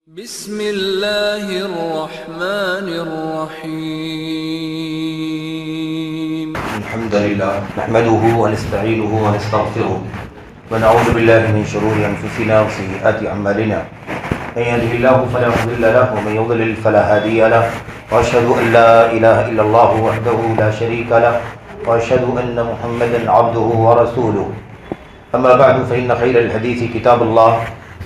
بسم اللہ الرحمن الرحیم الحمد للہ نحمده ونستعینه ونستغفره ونعوذ باللہ من شرور انفسنا وسیئات اعمالنا من يهده الله فلا مضل له ومن يضلل فلا هادي له واشهد ان لا اله الا الله وحده لا شريك له واشهد ان محمدا عبده ورسوله اما بعد فان خير الحديث كتاب الله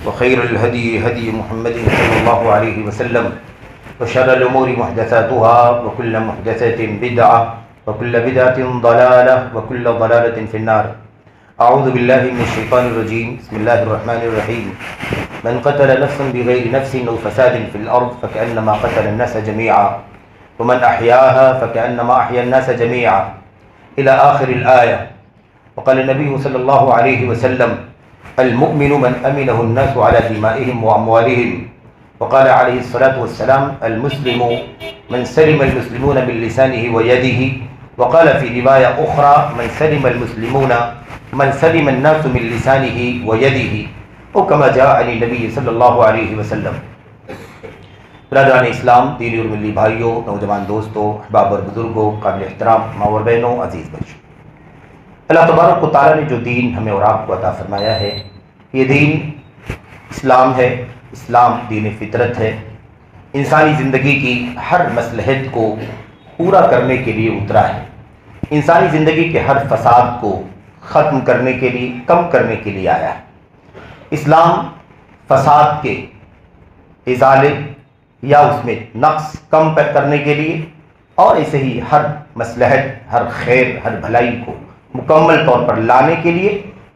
وخير الهدي هدي محمد صلى الله عليه وسلم وشر الأمور محدثاتها وكل محدثة بدعة وكل بدعة ضلالة وكل ضلالة في النار. أعوذ بالله من الشيطان الرجيم. بسم الله الرحمن الرحيم. من قتل نفسا بغير نفس أو فساد في الأرض فكأنما قتل الناس جميعا ومن أحياها فكأنما أحيا الناس جميعا إلى آخر الآية. وقال النبي صلى الله عليه وسلم المؤمن من أمنه الناس على دمائهم وأموالهم. وقال عليه الصلاة والسلام المسلم من سلم المسلمون من لسانه ويده. وقال في رواية أخرى من سلم المسلمون من سلم الناس من لسانه ويده وكما جاء عن النبي صلى الله عليه وسلم. برادران اسلام، دینی اور ملی بھائیوں، نوجوان دوستوں، احباب اور بزرگوں، قابل احترام ماں اور بہنوں، عزیز بچوں، اللہ تبارک و تعالیٰ نے جو دین ہمیں اور آپ کو عطا فرمایا ہے، یہ دین اسلام ہے. اسلام دین فطرت ہے. انسانی زندگی کی ہر مصلحت کو پورا کرنے کے لیے اترا ہے. انسانی زندگی کے ہر فساد کو ختم کرنے کے لیے، کم کرنے کے لیے آیا ہے. اسلام فساد کے ازالے یا اس میں نقص کم کرنے کے لیے، اور ایسے ہی ہر مصلحت، ہر خیر، ہر بھلائی کو مکمل طور پر لانے کے لیے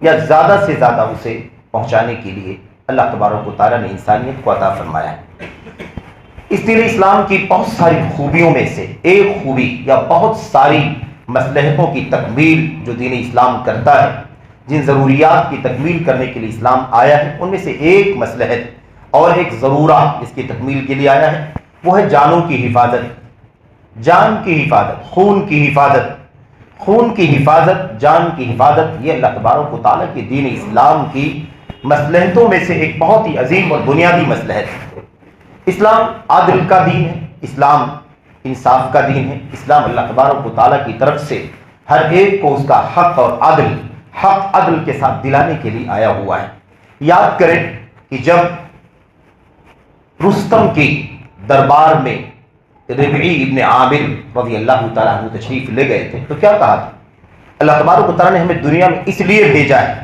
یا زیادہ سے زیادہ اسے پہنچانے کے لیے اللہ تبارک و تعالیٰ نے انسانیت کو عطا فرمایا ہے. اس دین اسلام کی بہت ساری خوبیوں میں سے ایک خوبی یا بہت ساری مصلحتوں کی تکمیل جو دین اسلام کرتا ہے، جن ضروریات کی تکمیل کرنے کے لیے اسلام آیا ہے، ان میں سے ایک مصلحت اور ایک ضرورہ اس کی تکمیل کے لیے آیا ہے، وہ ہے جانوں کی حفاظت. جان کی حفاظت، خون کی حفاظت، خون کی حفاظت، جان کی حفاظت، یہ اللہ تبارک و تعالیٰ کے دین اسلام کی مصلحتوں میں سے ایک بہت ہی عظیم اور بنیادی مصلحت ہے. اسلام عدل کا دین ہے. اسلام انصاف کا دین ہے. اسلام اللہ تبارک و تعالیٰ کی طرف سے ہر ایک کو اس کا حق اور حق عدل کے ساتھ دلانے کے لیے آیا ہوا ہے. یاد کریں کہ جب رستم کی دربار میں ربعی ابن عامر رضی اللہ تعالیٰ عنہ تشریف لے گئے تھے تو کیا کہا تھا؟ اللہ تبارک و تعالیٰ نے ہمیں دنیا میں اس لیے بھیجا ہے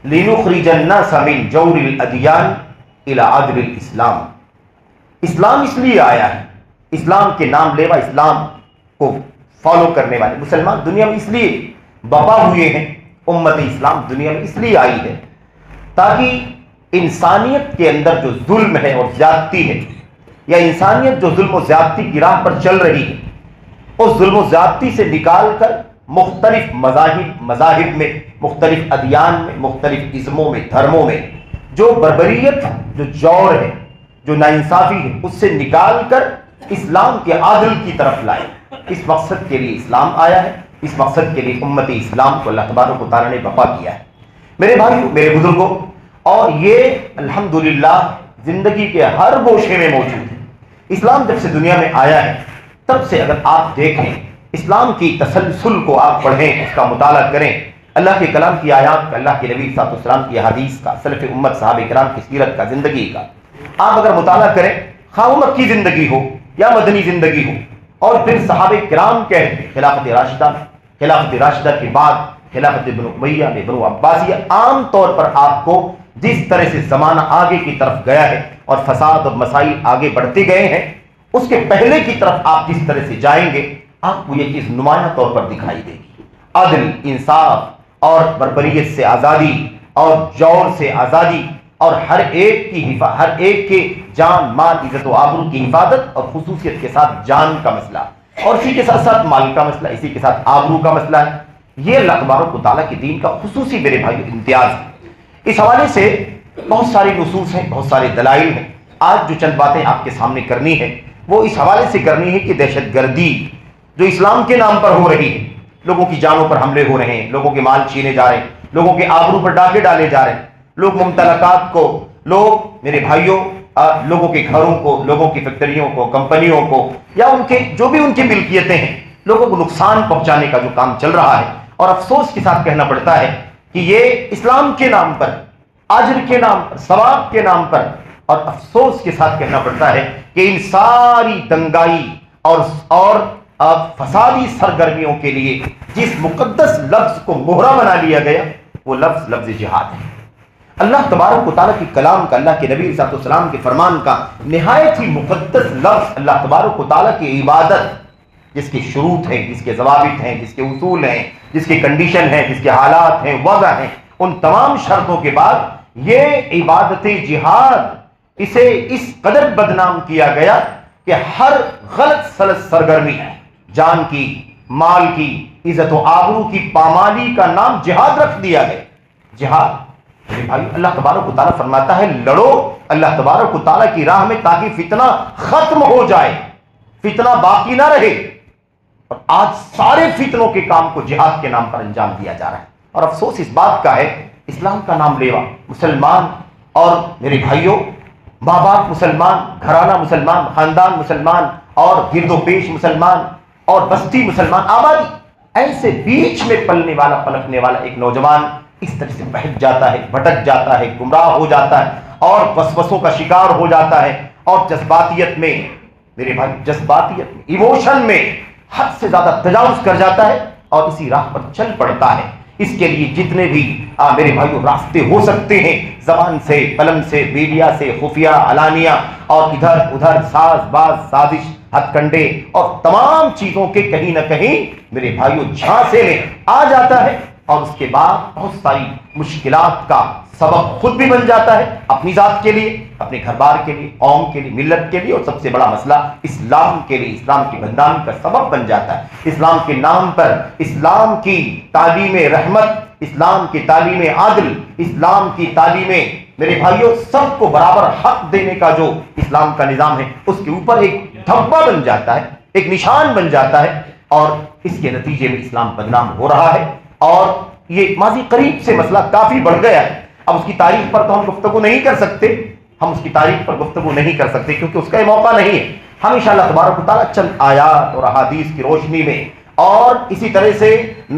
لِنُخْرِجَ النَّاسَ مِنْ جَوْرِ الْأَدْيَانِ إِلَى عَدْلِ الْإِسْلَامِ. اسلام اس لیے آیا ہے، اسلام کے نام لیوا اسلام کو فالو کرنے والے مسلمان دنیا میں اس لیے بپا ہوئے ہیں. امت اسلام دنیا میں اس لیے آئی ہے تاکہ انسانیت کے اندر جو ظلم ہے اور زیادتی ہے، یا انسانیت جو ظلم و زیادتی کی راہ پر چل رہی ہے، اس ظلم و زیادتی سے نکال کر مختلف مذاہب میں، مختلف ادیان میں، مختلف ازموں میں، دھرموں میں جو بربریت، جو جور ہے، جو ناانصافی ہے، اس سے نکال کر اسلام کے عادل کی طرف لائے. اس مقصد کے لیے اسلام آیا ہے. اس مقصد کے لیے امت اسلام کو اللہ تبارک و تعالیٰ نے بپا کیا ہے. میرے بھائیوں، میرے بزرگوں، اور یہ الحمدللہ زندگی کے ہر گوشے میں موجود ہے. اسلام جب سے دنیا میں آیا ہے تب سے اگر آپ دیکھیں، اسلام کی تسلسل کو آپ پڑھیں، اس کا مطالعہ کریں، اللہ کے کلام کی آیات کا، اللہ کے نبی صلی اللہ علیہ وسلم کی حدیث کا، سلف امت صحابہ کرام کی سیرت کا، زندگی کا آپ اگر مطالعہ کریں، خواہ وہ مکی زندگی ہو یا مدنی زندگی ہو، اور پھر صحابہ کرام کہتے ہیں خلافت راشدہ کے بعد خلافت ابن امیہ میں بنو عباسیہ، عام طور پر آپ کو جس طرح سے زمانہ آگے کی طرف گیا ہے اور فساد اور مسائل آگے بڑھتے گئے ہیں، اس کے پہلے کی طرف آپ جس طرح سے جائیں گے آپ کو یہ چیز نمایاں طور پر دکھائی دے گی. عدل، انصاف اور بربریت سے آزادی اور جور سے آزادی، اور ہر ایک کے جان، مال، عزت و آبرو کی حفاظت، اور خصوصیت کے ساتھ جان کا مسئلہ، اور اسی کے ساتھ ساتھ مال کا مسئلہ، اسی کے ساتھ آبرو کا مسئلہ ہے. یہ اللہ تبارک و تعالیٰ کے دین کا خصوصی میرے بھائی امتیاز ہے. اس حوالے سے بہت ساری نصوص ہیں، بہت سارے دلائل ہیں. آج جو چند باتیں آپ کے سامنے کرنی ہے وہ اس حوالے سے کرنی ہے کہ دہشت گردی جو اسلام کے نام پر ہو رہی ہے، لوگوں کی جانوں پر حملے ہو رہے ہیں، لوگوں کے مال چھینے جا رہے ہیں، لوگوں کے آبرو پر ڈاکے ڈالے جا رہے ہیں، لوگ ممتلکات کو لوگ میرے بھائیوں لوگوں کے گھروں کو، لوگوں کی فیکٹریوں کو، کمپنیوں کو، یا ان کے جو بھی ان کی ملکیتیں ہیں، لوگوں کو نقصان پہنچانے کا جو کام چل رہا ہے، اور افسوس کے ساتھ کہنا پڑتا ہے کہ یہ اسلام کے نام پر، اجر کے نام پر، ثواب کے نام پر، اور افسوس کے ساتھ کہنا پڑتا ہے کہ ان ساری دنگائی اور فسادی سرگرمیوں کے لیے جس مقدس لفظ کو مہرہ بنا لیا گیا وہ لفظ جہاد ہے۔ اللہ تبارک و تعالیٰ کی کلام کا، اللہ کے نبی صلی اللہ علیہ وسلم کے فرمان کا نہایت ہی مقدس لفظ، اللہ تبارک و تعالیٰ کی عبادت، جس کے شروط ہیں، جس کے ضوابط ہیں، جس کے اصول ہیں، جس کی کنڈیشن ہیں، جس کے حالات ہیں، وضع ہیں، ان تمام شرطوں کے بعد یہ عبادت جہاد، اسے اس قدر بدنام کیا گیا کہ ہر غلط سلط سرگرمی، جان کی، مال کی، عزت و آبرو کی پامالی کا نام جہاد رکھ دیا گیا۔ جہاد میرے بھائی، اللہ تبارک و تعالیٰ فرماتا ہے لڑو اللہ تبارک و تعالیٰ کی راہ میں تاکہ فتنہ ختم ہو جائے، فتنہ باقی نہ رہے۔ اور آج سارے فتنوں کے کام کو جہاد کے نام پر انجام دیا جا رہا ہے، اور افسوس اس بات کا ہے اسلام کا نام لیوا مسلمان، اور میرے بھائیوں ماں باپ مسلمان، گھرانہ مسلمان، خاندان مسلمان، اور گرد و پیش مسلمان، اور بستی مسلمان، آبادی، ایسے بیچ میں پلنے والا پلکنے والا ایک نوجوان اس طرح سے بہک جاتا ہے، بھٹک جاتا ہے، گمراہ ہو جاتا ہے، اور وسوسوں کا شکار ہو جاتا ہے، اور جذباتیت میں میرے بھائی، جذباتیت میں، ایموشن میں حد سے زیادہ تجاوز کر جاتا ہے اور اسی راہ پر چل پڑتا ہے۔ اس کے لیے جتنے بھی میرے بھائیوں راستے ہو سکتے ہیں، زبان سے، قلم سے، میڈیا سے، خفیہ، علانیہ، اور ادھر ادھر ساز باز، سازش، ہتھ کنڈے، اور تمام چیزوں کے کہیں نہ کہیں میرے بھائیوں جھانسے میں آ جاتا ہے، اور اس کے بعد بہت ساری مشکلات کا سبب خود بھی بن جاتا ہے، اپنی ذات کے لیے، اپنے گھر بار کے لیے، قوم کے لیے، ملت کے لیے، اور سب سے بڑا مسئلہ اسلام کے لیے، اسلام کی بدنامی کا سبب بن جاتا ہے۔ اسلام کے نام پر اسلام کی تعلیم رحمت، اسلام کی تعلیم عدل، اسلام کی تعلیم میرے بھائیوں سب کو برابر حق دینے کا جو اسلام کا نظام ہے، اس کے اوپر ایک دھبا بن جاتا ہے، ایک نشان بن جاتا ہے، اور اس کے نتیجے میں اسلام بدنام ہو رہا ہے۔ اور یہ ماضی قریب سے مسئلہ کافی بڑھ گیا ہے، اب اس کی تاریخ پر تو ہم گفتگو نہیں کر سکتے، ہم اس کی تاریخ پر گفتگو نہیں کر سکتے کیونکہ اس کا یہ موقع نہیں ہے۔ ہم انشاءاللہ تبارک و تعالیٰ چند آیات اور احادیث کی روشنی میں، اور اسی طرح سے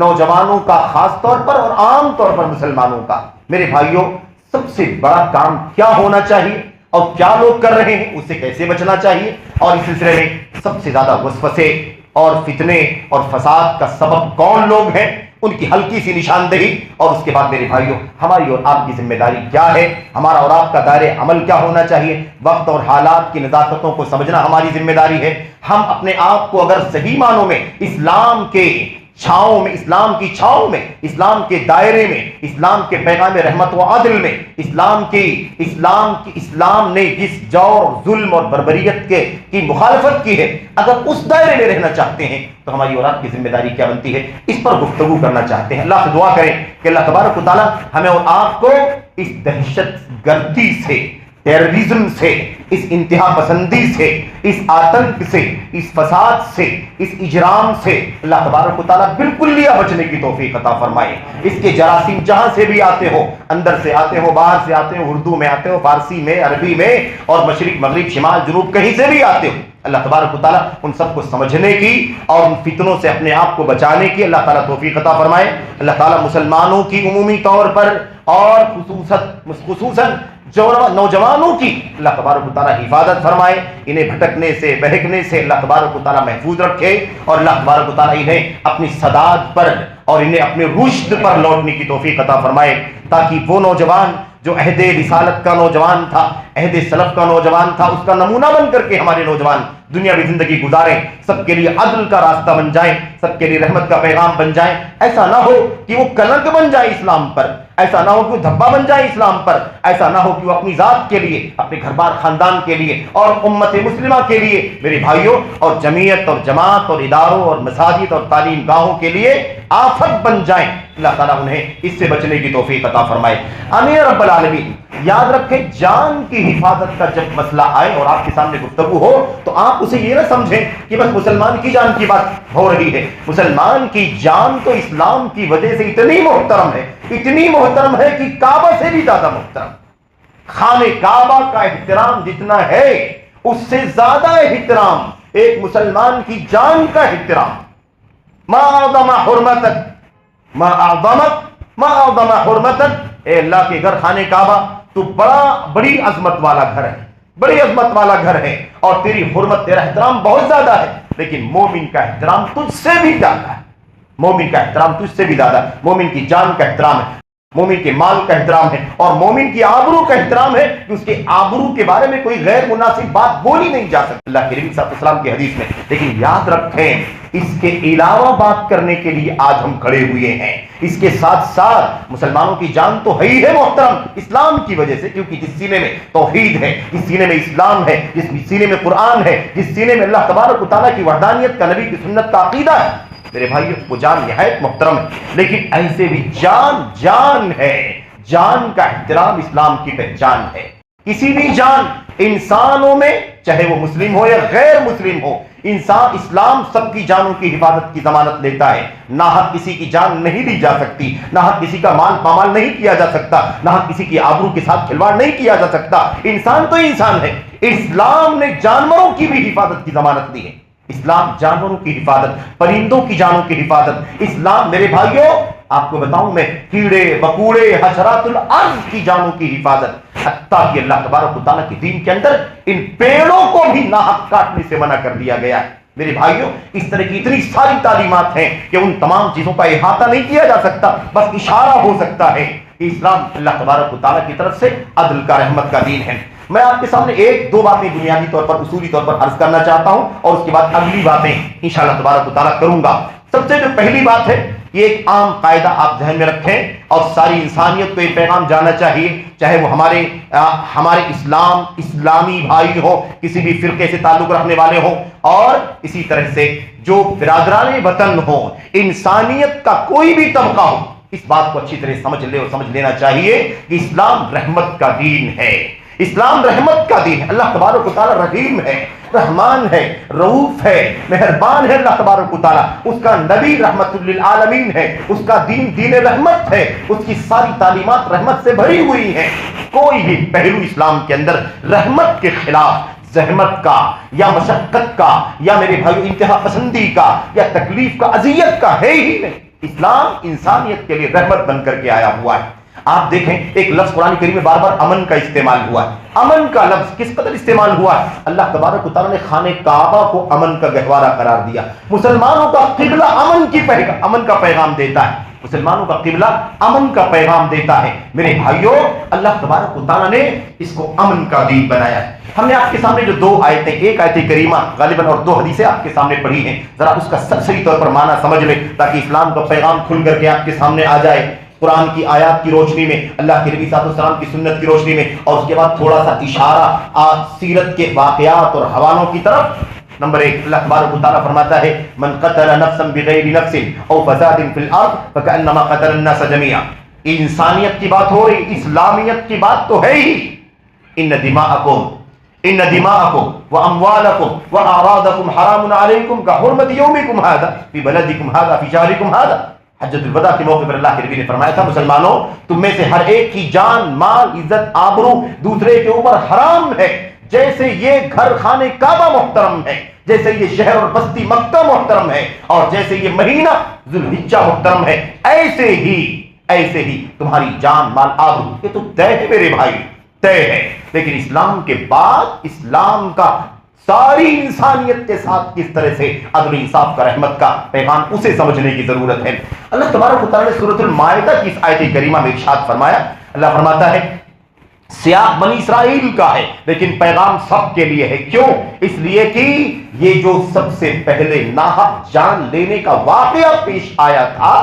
نوجوانوں کا خاص طور پر اور عام طور پر مسلمانوں کا، میرے بھائیوں سب سے بڑا کام کیا ہونا چاہیے اور کیا لوگ کر رہے ہیں، اس سے کیسے بچنا چاہیے، اور اس سلسلے میں سب سے زیادہ وسوسے اور فتنے اور فساد کا سبب کون لوگ ہیں، ان کی ہلکی سی نشاندہی، اور اس کے بعد میرے بھائیوں ہماری اور آپ کی ذمہ داری کیا ہے، ہمارا اور آپ کا دائرہ عمل کیا ہونا چاہیے، وقت اور حالات کی نزاکتوں کو سمجھنا ہماری ذمہ داری ہے۔ ہم اپنے آپ کو اگر صحیح معنوں میں اسلام کے چھاؤں میں، اسلام کی چھاؤں میں، اسلام کے دائرے میں، اسلام کے پیغام رحمت و عدل میں، اسلام نے جس جور، ظلم اور بربریت کی مخالفت کی ہے، اگر اس دائرے میں رہنا چاہتے ہیں تو ہماری اور آپ کی ذمہ داری کیا بنتی ہے، اس پر گفتگو کرنا چاہتے ہیں۔ اللہ سے دعا کریں کہ اللہ تبارک و تعالیٰ ہمیں اور آپ کو اس دہشت گردی سے، ٹیررزم سے، اس انتہا پسندی سے، اس آتنک سے، اس فساد سے، اس اجرام سے اللہ تبارک و تعالیٰ بالکل لیا بچنے کی توفیق عطا فرمائے۔ اس کے جراثیم جہاں سے بھی آتے ہو، اندر سے آتے ہو، باہر سے آتے ہو، اردو میں آتے ہو، فارسی میں، عربی میں، اور مشرق مغرب شمال جنوب کہیں سے بھی آتے ہو، اللہ تبارک و تعالیٰ ان سب کو سمجھنے کی اور ان فتنوں سے اپنے آپ کو بچانے کی اللہ تعالیٰ توفیق عطا فرمائے۔ اللہ تعالیٰ مسلمانوں کی عمومی طور پر اور خصوصاً نوجوانوں کی اللہ تبارک و تعالیٰ حفاظت فرمائے، انہیں بھٹکنے سے، بہکنے سے اللہ تبارک و تعالیٰ محفوظ رکھے، اور اللہ تبارک و تعالیٰ انہیں اپنی سداد پر اور انہیں اپنے رشد پر لوٹنے کی توفیق عطا فرمائے، تاکہ وہ نوجوان جو عہد رسالت کا نوجوان تھا، عہد سلف کا نوجوان تھا، اس کا نمونہ بن کر کے ہمارے نوجوان دنیاوی زندگی گزاریں، سب کے لیے عدل کا راستہ بن جائیں، سب کے لیے رحمت کا پیغام بن جائیں۔ ایسا نہ ہو کہ وہ کلنک بن جائے اسلام پر، ایسا نہ ہو کہ وہ دھبا بن جائے اسلام پر، ایسا نہ ہو کہ وہ اپنی ذات کے لیے، اپنے گھر بار خاندان کے لیے اور امت مسلمہ کے لیے میرے بھائیوں، اور جمعیت اور جماعت اور اداروں اور مساجد اور تعلیم گاہوں کے لیے آفت بن جائیں۔ اللہ تعالیٰ انہیں اس سے بچنے کی توفیق عطا فرمائے، آمین رب العالمین۔ یاد رکھیں جان کی حفاظت کا جب مسئلہ آئے اور آپ کے سامنے گفتگو ہو تو آپ اسے یہ نہ سمجھیں کہ بس مسلمان کی جان کی بات ہو رہی ہے۔ مسلمان کی جان تو اسلام کی وجہ سے اتنی محترم ہے، اتنی محترم ہے کہ کعبہ سے بھی زیادہ محترم، خانہ کعبہ کا احترام جتنا ہے اس سے زیادہ احترام ایک مسلمان کی جان کا احترام. ما اعظم حرمتک ما اعظم حرمتک. اے اللہ کے گھر خانہ کعبہ تو بڑی عظمت والا گھر ہے, بڑی عظمت والا گھر ہے, اور تیری حرمت تیرا احترام بہت زیادہ ہے, لیکن مومن کا احترام تجھ سے بھی زیادہ ہے. مومن کا احترام تجھ سے بھی زیادہ ہے. مومن کی جان کا احترام ہے, مومن کے مال کا احترام ہے, اور مومن کی آبرو کا احترام ہے کہ اس کے آبرو کے بارے میں کوئی غیر مناسب بات بولی نہیں جا سکتی اللہ کے نبی صلی اللہ علیہ وسلم کی حدیث میں. لیکن یاد رکھیں اس کے علاوہ بات کرنے کے لیے آج ہم کھڑے ہوئے ہیں. اس کے ساتھ ساتھ مسلمانوں کی جان تو ہے ہی ہے محترم اسلام کی وجہ سے, کیونکہ جس سینے میں توحید ہے, جس سینے میں اسلام ہے, جس سینے میں قرآن ہے, جس سینے میں اللہ تبارک و تعالیٰ کی وحدانیت کا, نبی کی سنت کا عقیدہ ہے, میرے بھائیو وہ جان نہایت محترم ہے. لیکن ایسے بھی جان ہے. جان کا احترام اسلام کی پہچان ہے. کسی بھی جان, انسانوں میں چاہے وہ مسلم ہو یا غیر مسلم ہو, اسلام سب کی جانوں کی حفاظت کی ضمانت لیتا ہے. ناحق کسی کی جان نہیں لی جا سکتی, ناحق کسی کا مال پامال نہیں کیا جا سکتا, ناحق کسی کی آبرو کے ساتھ کھلواڑ نہیں کیا جا سکتا. انسان تو انسان ہے. اسلام نے جانوروں کی بھی حفاظت کی ضمانت دی ہے. اسلام جانوروں کی حفاظت, پرندوں کی جانوں کی حفاظت. اسلام میرے بھائیوں آپ کو بتاؤں میں, کیڑے مکوڑے حشرات الارض کی جانوں کی حفاظت, حتیٰ کہ اللہ تبارک و تعالیٰ کے دین کے اندر ان پیڑوں کو بھی ناحق کاٹنے سے منع کر دیا گیا ہے. میرے بھائیوں اس طرح کی اتنی ساری تعلیمات ہیں کہ ان تمام چیزوں کا احاطہ نہیں کیا جا سکتا, بس اشارہ ہو سکتا ہے کہ اسلام اللہ تبارک و تعالیٰ کی طرف سے عدل کا, رحمت کا دین ہے. میں آپ کے سامنے ایک دو باتیں بنیادی طور پر, اصولی طور پر عرض کرنا چاہتا ہوں, اور اس کے بعد اگلی باتیں انشاءاللہ تبارک و تعالیٰ کروں گا. سب سے جو پہلی بات ہے, یہ ایک عام قاعدہ آپ ذہن میں رکھیں, اور ساری انسانیت کو یہ پیغام جانا چاہیے, چاہے وہ ہمارے اسلامی بھائی ہو, کسی بھی فرقے سے تعلق رکھنے والے ہوں, اور اسی طرح سے جو برادران وطن ہو, انسانیت کا کوئی بھی طبقہ ہو, اس بات کو اچھی طرح سمجھ لینا چاہیے کہ اسلام رحمت کا دین ہے. اسلام رحمت کا دین ہے. اللہ تبارک و تعالیٰ رحیم ہے, رحمان ہے, رؤوف ہے, مہربان ہے. اللہ تبارک و تعالیٰ, اس کا نبی رحمت للعالمین ہے, اس کا دین رحمت ہے, اس کی ساری تعلیمات رحمت سے بھری ہوئی ہیں. کوئی بھی پہلو اسلام کے اندر رحمت کے خلاف, زحمت کا یا مشقت کا یا میرے بھائیو انتہا پسندی کا یا تکلیف کا, اذیت کا ہے ہی نہیں. اسلام انسانیت کے لیے رحمت بن کر کے آیا ہوا ہے. آپ دیکھیں ایک لفظ قرآن کریم میں بار بار امن کا استعمال ہوا ہے. امن کا لفظ کس قدر استعمال ہوا ہے. اللہ تبارک و تعالیٰ نے خانہ کعبہ کو امن کا گہوارہ قرار دیا. مسلمانوں کا قبلہ امن کا پیغام دیتا ہے. مسلمانوں کا قبلہ امن کا پیغام دیتا ہے. میرے بھائیوں اللہ تبارک و تعالیٰ نے اس کو امن کا دین بنایا ہے. ہم نے آپ کے سامنے جو دو آیتیں, ایک آیت کریمہ غالباً اور دو حدیثیں آپ کے سامنے پڑھی ہیں, ذرا اس کا صحیح طور پر معنی سمجھ لیں تاکہ اسلام کا پیغام کھل کر کے آپ کے سامنے آ جائے. قرآن کی آیات کی روشنی میں, اللہ کے نبی صلی اللہ علیہ وسلم کی سنت کی روشنی میں, اور اس کے بعد تھوڑا سا اشارہ سیرت کے واقعات اور حوالوں کی طرف. نمبر ایک, اللہ تبارک و تعالیٰ فرماتا ہے من قتل نفسا بغیر نفس او فساد فی الارض فکأنما قتل الناس جميعا. انسانیت کی بات ہو رہی, اسلامیت کی بات تو ہے ہی. ان دماءکم واموالکم واعراضکم حرام علیکم کحرمت یومکم ھذا فی بلدکم ھذا فی شہرکم ھذا. حجۃ الوداع کے موقع پر اللہ کے نبی نے فرمایا تھا, مسلمانوں تم میں سے ہر ایک کی جان, مال, عزت, آبرو دوسرے کے اوپر حرام ہے. جیسے یہ گھر خانہ کعبہ محترم ہے, جیسے یہ شہر اور بستی مکہ محترم ہے, اور جیسے یہ مہینہ ذوالحجہ محترم ہے, ایسے ہی تمہاری جان, مال, آبرو یہ تو طے ہے میرے بھائی, طے ہے. لیکن اسلام کے بعد اسلام کا ساری انسانیت کے ساتھ کس طرح سے عدل و انصاف کا, رحمت کا پیغام, اسے سمجھنے کی ضرورت ہے. اللہ تبارک و تعالیٰ نے سورۃ المائدہ کی اس آیت کریمہ میں ارشاد فرمایا. اللہ فرماتا ہے سیاق بنی اسرائیل کا ہے لیکن پیغام سب کے لیے ہے. کیوں؟ اس لیے کہ یہ جو سب سے پہلے ناحق جان لینے کا واقعہ پیش آیا تھا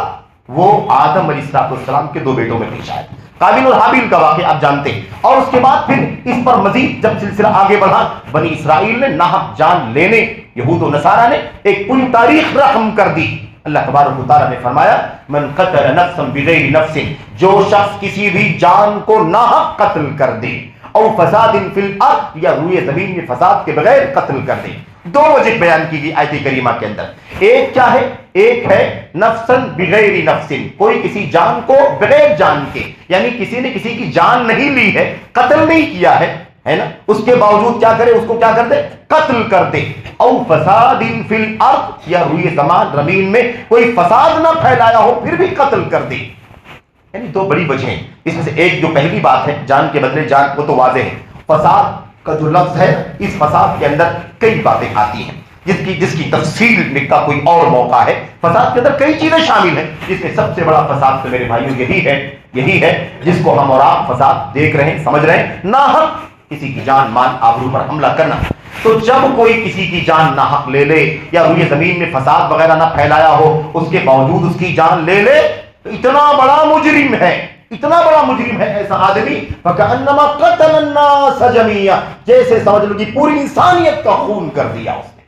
وہ آدم علیہ السلام کے دو بیٹوں میں پیش آیا. قابیل اور حابیل کا واقعہ آپ جانتے ہیں. اور اس کے بعد پھر اس پر مزید جب سلسلہ آگے بڑھا, بنی اسرائیل نے ناحق جان لینے, یہود و نصارہ نے ایک پوری تاریخ رقم کر دی. اللہ تبارک و تعالیٰ نے فرمایا من قتل نفسا بغیر نفس, جو شخص کسی بھی جان کو ناحق قتل کر دے او فساد فی الارض، یا روئے زمین میں فساد کے بغیر قتل کر دے۔ دو وجہ بیان کی گئی آیت کریمہ کے اندر۔ ایک کیا ہے؟ ایک ہے نفسن بغیر نفسن، کوئی کسی جان کو بغیر جان کے، یعنی کسی نے کسی کی جان نہیں لی ہے، قتل نہیں کیا ہے نا، اس کے باوجود کیا کرے؟ اس کو کیا کر دے؟ قتل کر دے۔ او فساد فی الارض، یا روئے زمین میں کوئی فساد نہ پھیلایا ہو پھر بھی قتل کر دے۔ یعنی دو بڑی وجہ ہیں، اس میں سے ایک جو پہلی بات ہے جان کے بدلے جان، وہ تو واضح ہے۔ فساد کا جو لفظ ہے، اس فساد کے اندر کئی باتیں آتی ہیں جس کی تفصیل میں کا کوئی اور موقع ہے۔ فساد کے اندر کئی چیزیں شامل ہیں، جس میں سب سے بڑا فساد تو میرے بھائیوں یہی ہے جس کو ہم اور آپ فساد دیکھ رہے ہیں، سمجھ رہے ہیں، ناحق کسی کی جان مال آبرو پر حملہ کرنا۔ تو جب کوئی کسی کی جان ناحق لے لے، یا روئے زمین میں فساد وغیرہ نہ پھیلایا ہو، اس کے باوجود اس کی جان لے لے، تو اتنا بڑا مجرم ہے ایسا آدمی، فَكَأَنَّمَا قَتَلَ النَّاسَ جَمِيعًا، جیسے سمجھ لو کہ پوری انسانیت کا خون کر دیا اس نے۔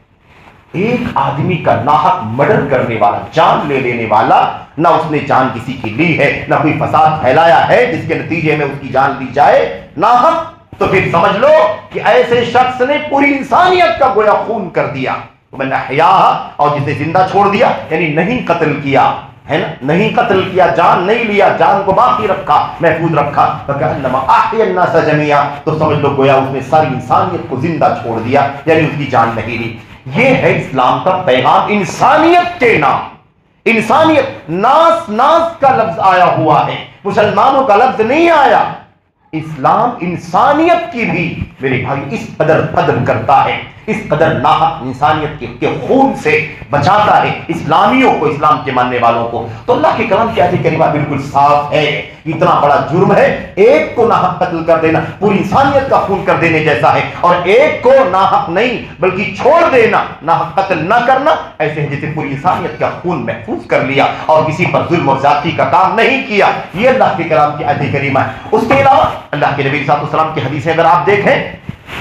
ایک آدمی کا ناحق مرڈر کرنے والا، جان لے لینے والا، نہ اس نے جان کسی کی لی ہے، نہ کوئی فساد پھیلایا ہے جس کے نتیجے میں اس کی جان لی جائے ناحق، تو پھر سمجھ لو کہ ایسے شخص نے پوری انسانیت کا گویا خون کر دیا۔ وَمَنْ أَحْيَاهَا، اور جسے زندہ چھوڑ دیا، یعنی نہیں قتل کیا، ہے نا، نہیں قتل کیا، جان نہیں لیا، جان کو باقی رکھا، محفوظ رکھا، فَكَأَنَّمَا أَحْيَا النَّاسَ جَمِيعًا، تو سمجھ لو گویا اس نے ساری انسانیت کو زندہ چھوڑ دیا، یعنی اس کی جان نہیں لی۔ یہ ہے اسلام کا پیغام، انسانیت کے نام، انسانیت، ناس کا لفظ آیا ہوا ہے، مسلمانوں کا لفظ نہیں آیا۔ اسلام انسانیت کی بھی میرے بھائی اس قدر قدر کرتا ہے، اس قدر ناحق انسانیت کے خون سے بچاتا ہے اسلامیوں کو، اسلام کے ماننے والوں کو۔ تو اللہ کے کلام کی آیت کریمہ بالکل صاف ہے، اتنا بڑا جرم ہے، ایک کو ناحق قتل کر دینا پوری انسانیت کا خون کر دینے جیسا ہے، اور ایک کو ناحق نہیں بلکہ چھوڑ دینا، ناحق قتل نہ کرنا، ایسے ہے جیسے پوری انسانیت کا خون محفوظ کر لیا اور کسی پر ظلم اور زیادتی کا کام نہیں کیا۔ یہ اللہ کے کلام کی آیت کریمہ ہے۔ اس کے علاوہ اللہ کے نبی صلی اللہ علیہ وسلم کی حدیثیں اگر آپ دیکھیں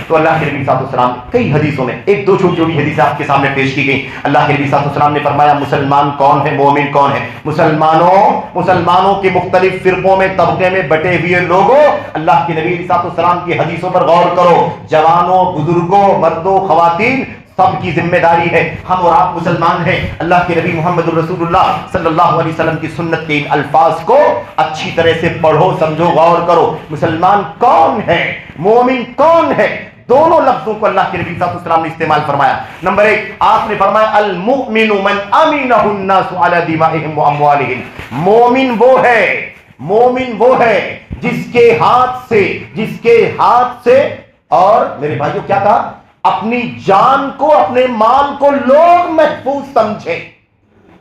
تو اللہ کے نبی صلی اللہ علیہ وسلم کئی حدیثوں میں، ایک دو چھوٹی چھوٹی حدیثیں آپ کے سامنے پیش کی گئی۔ اللہ کے نبی صلی اللہ علیہ وسلم نے فرمایا مسلمان کون ہے، مومن کون ہے؟ مسلمانوں کے مختلف فرقوں میں، طبقے میں بٹے ہوئے لوگوں، اللہ کے نبی صلی اللہ علیہ وسلم کی حدیثوں پر غور کرو، جوانوں، بزرگوں، مردوں، خواتین، سب کی ذمہ داری ہے، ہم اور آپ مسلمان ہیں۔ اللہ کے نبی محمد الرسول اللہ صلی اللہ علیہ وسلم کی سنت کے ان الفاظ کو اچھی طرح سے پڑھو، سمجھو، غور کرو۔ مسلمان کون ہے، مومن کون ہے، دونوں لفظوں کو اللہ کے نبی صلی اللہ علیہ وسلم نے استعمال فرمایا۔ نمبر ایک، آپ نے فرمایا المؤمن من امنہ الناس علی دمائہم و اموالہم، مومن وہ ہے جس کے ہاتھ سے اور میرے بھائیوں کیا کہا، اپنی جان کو، اپنے مال کو لوگ محفوظ سمجھے۔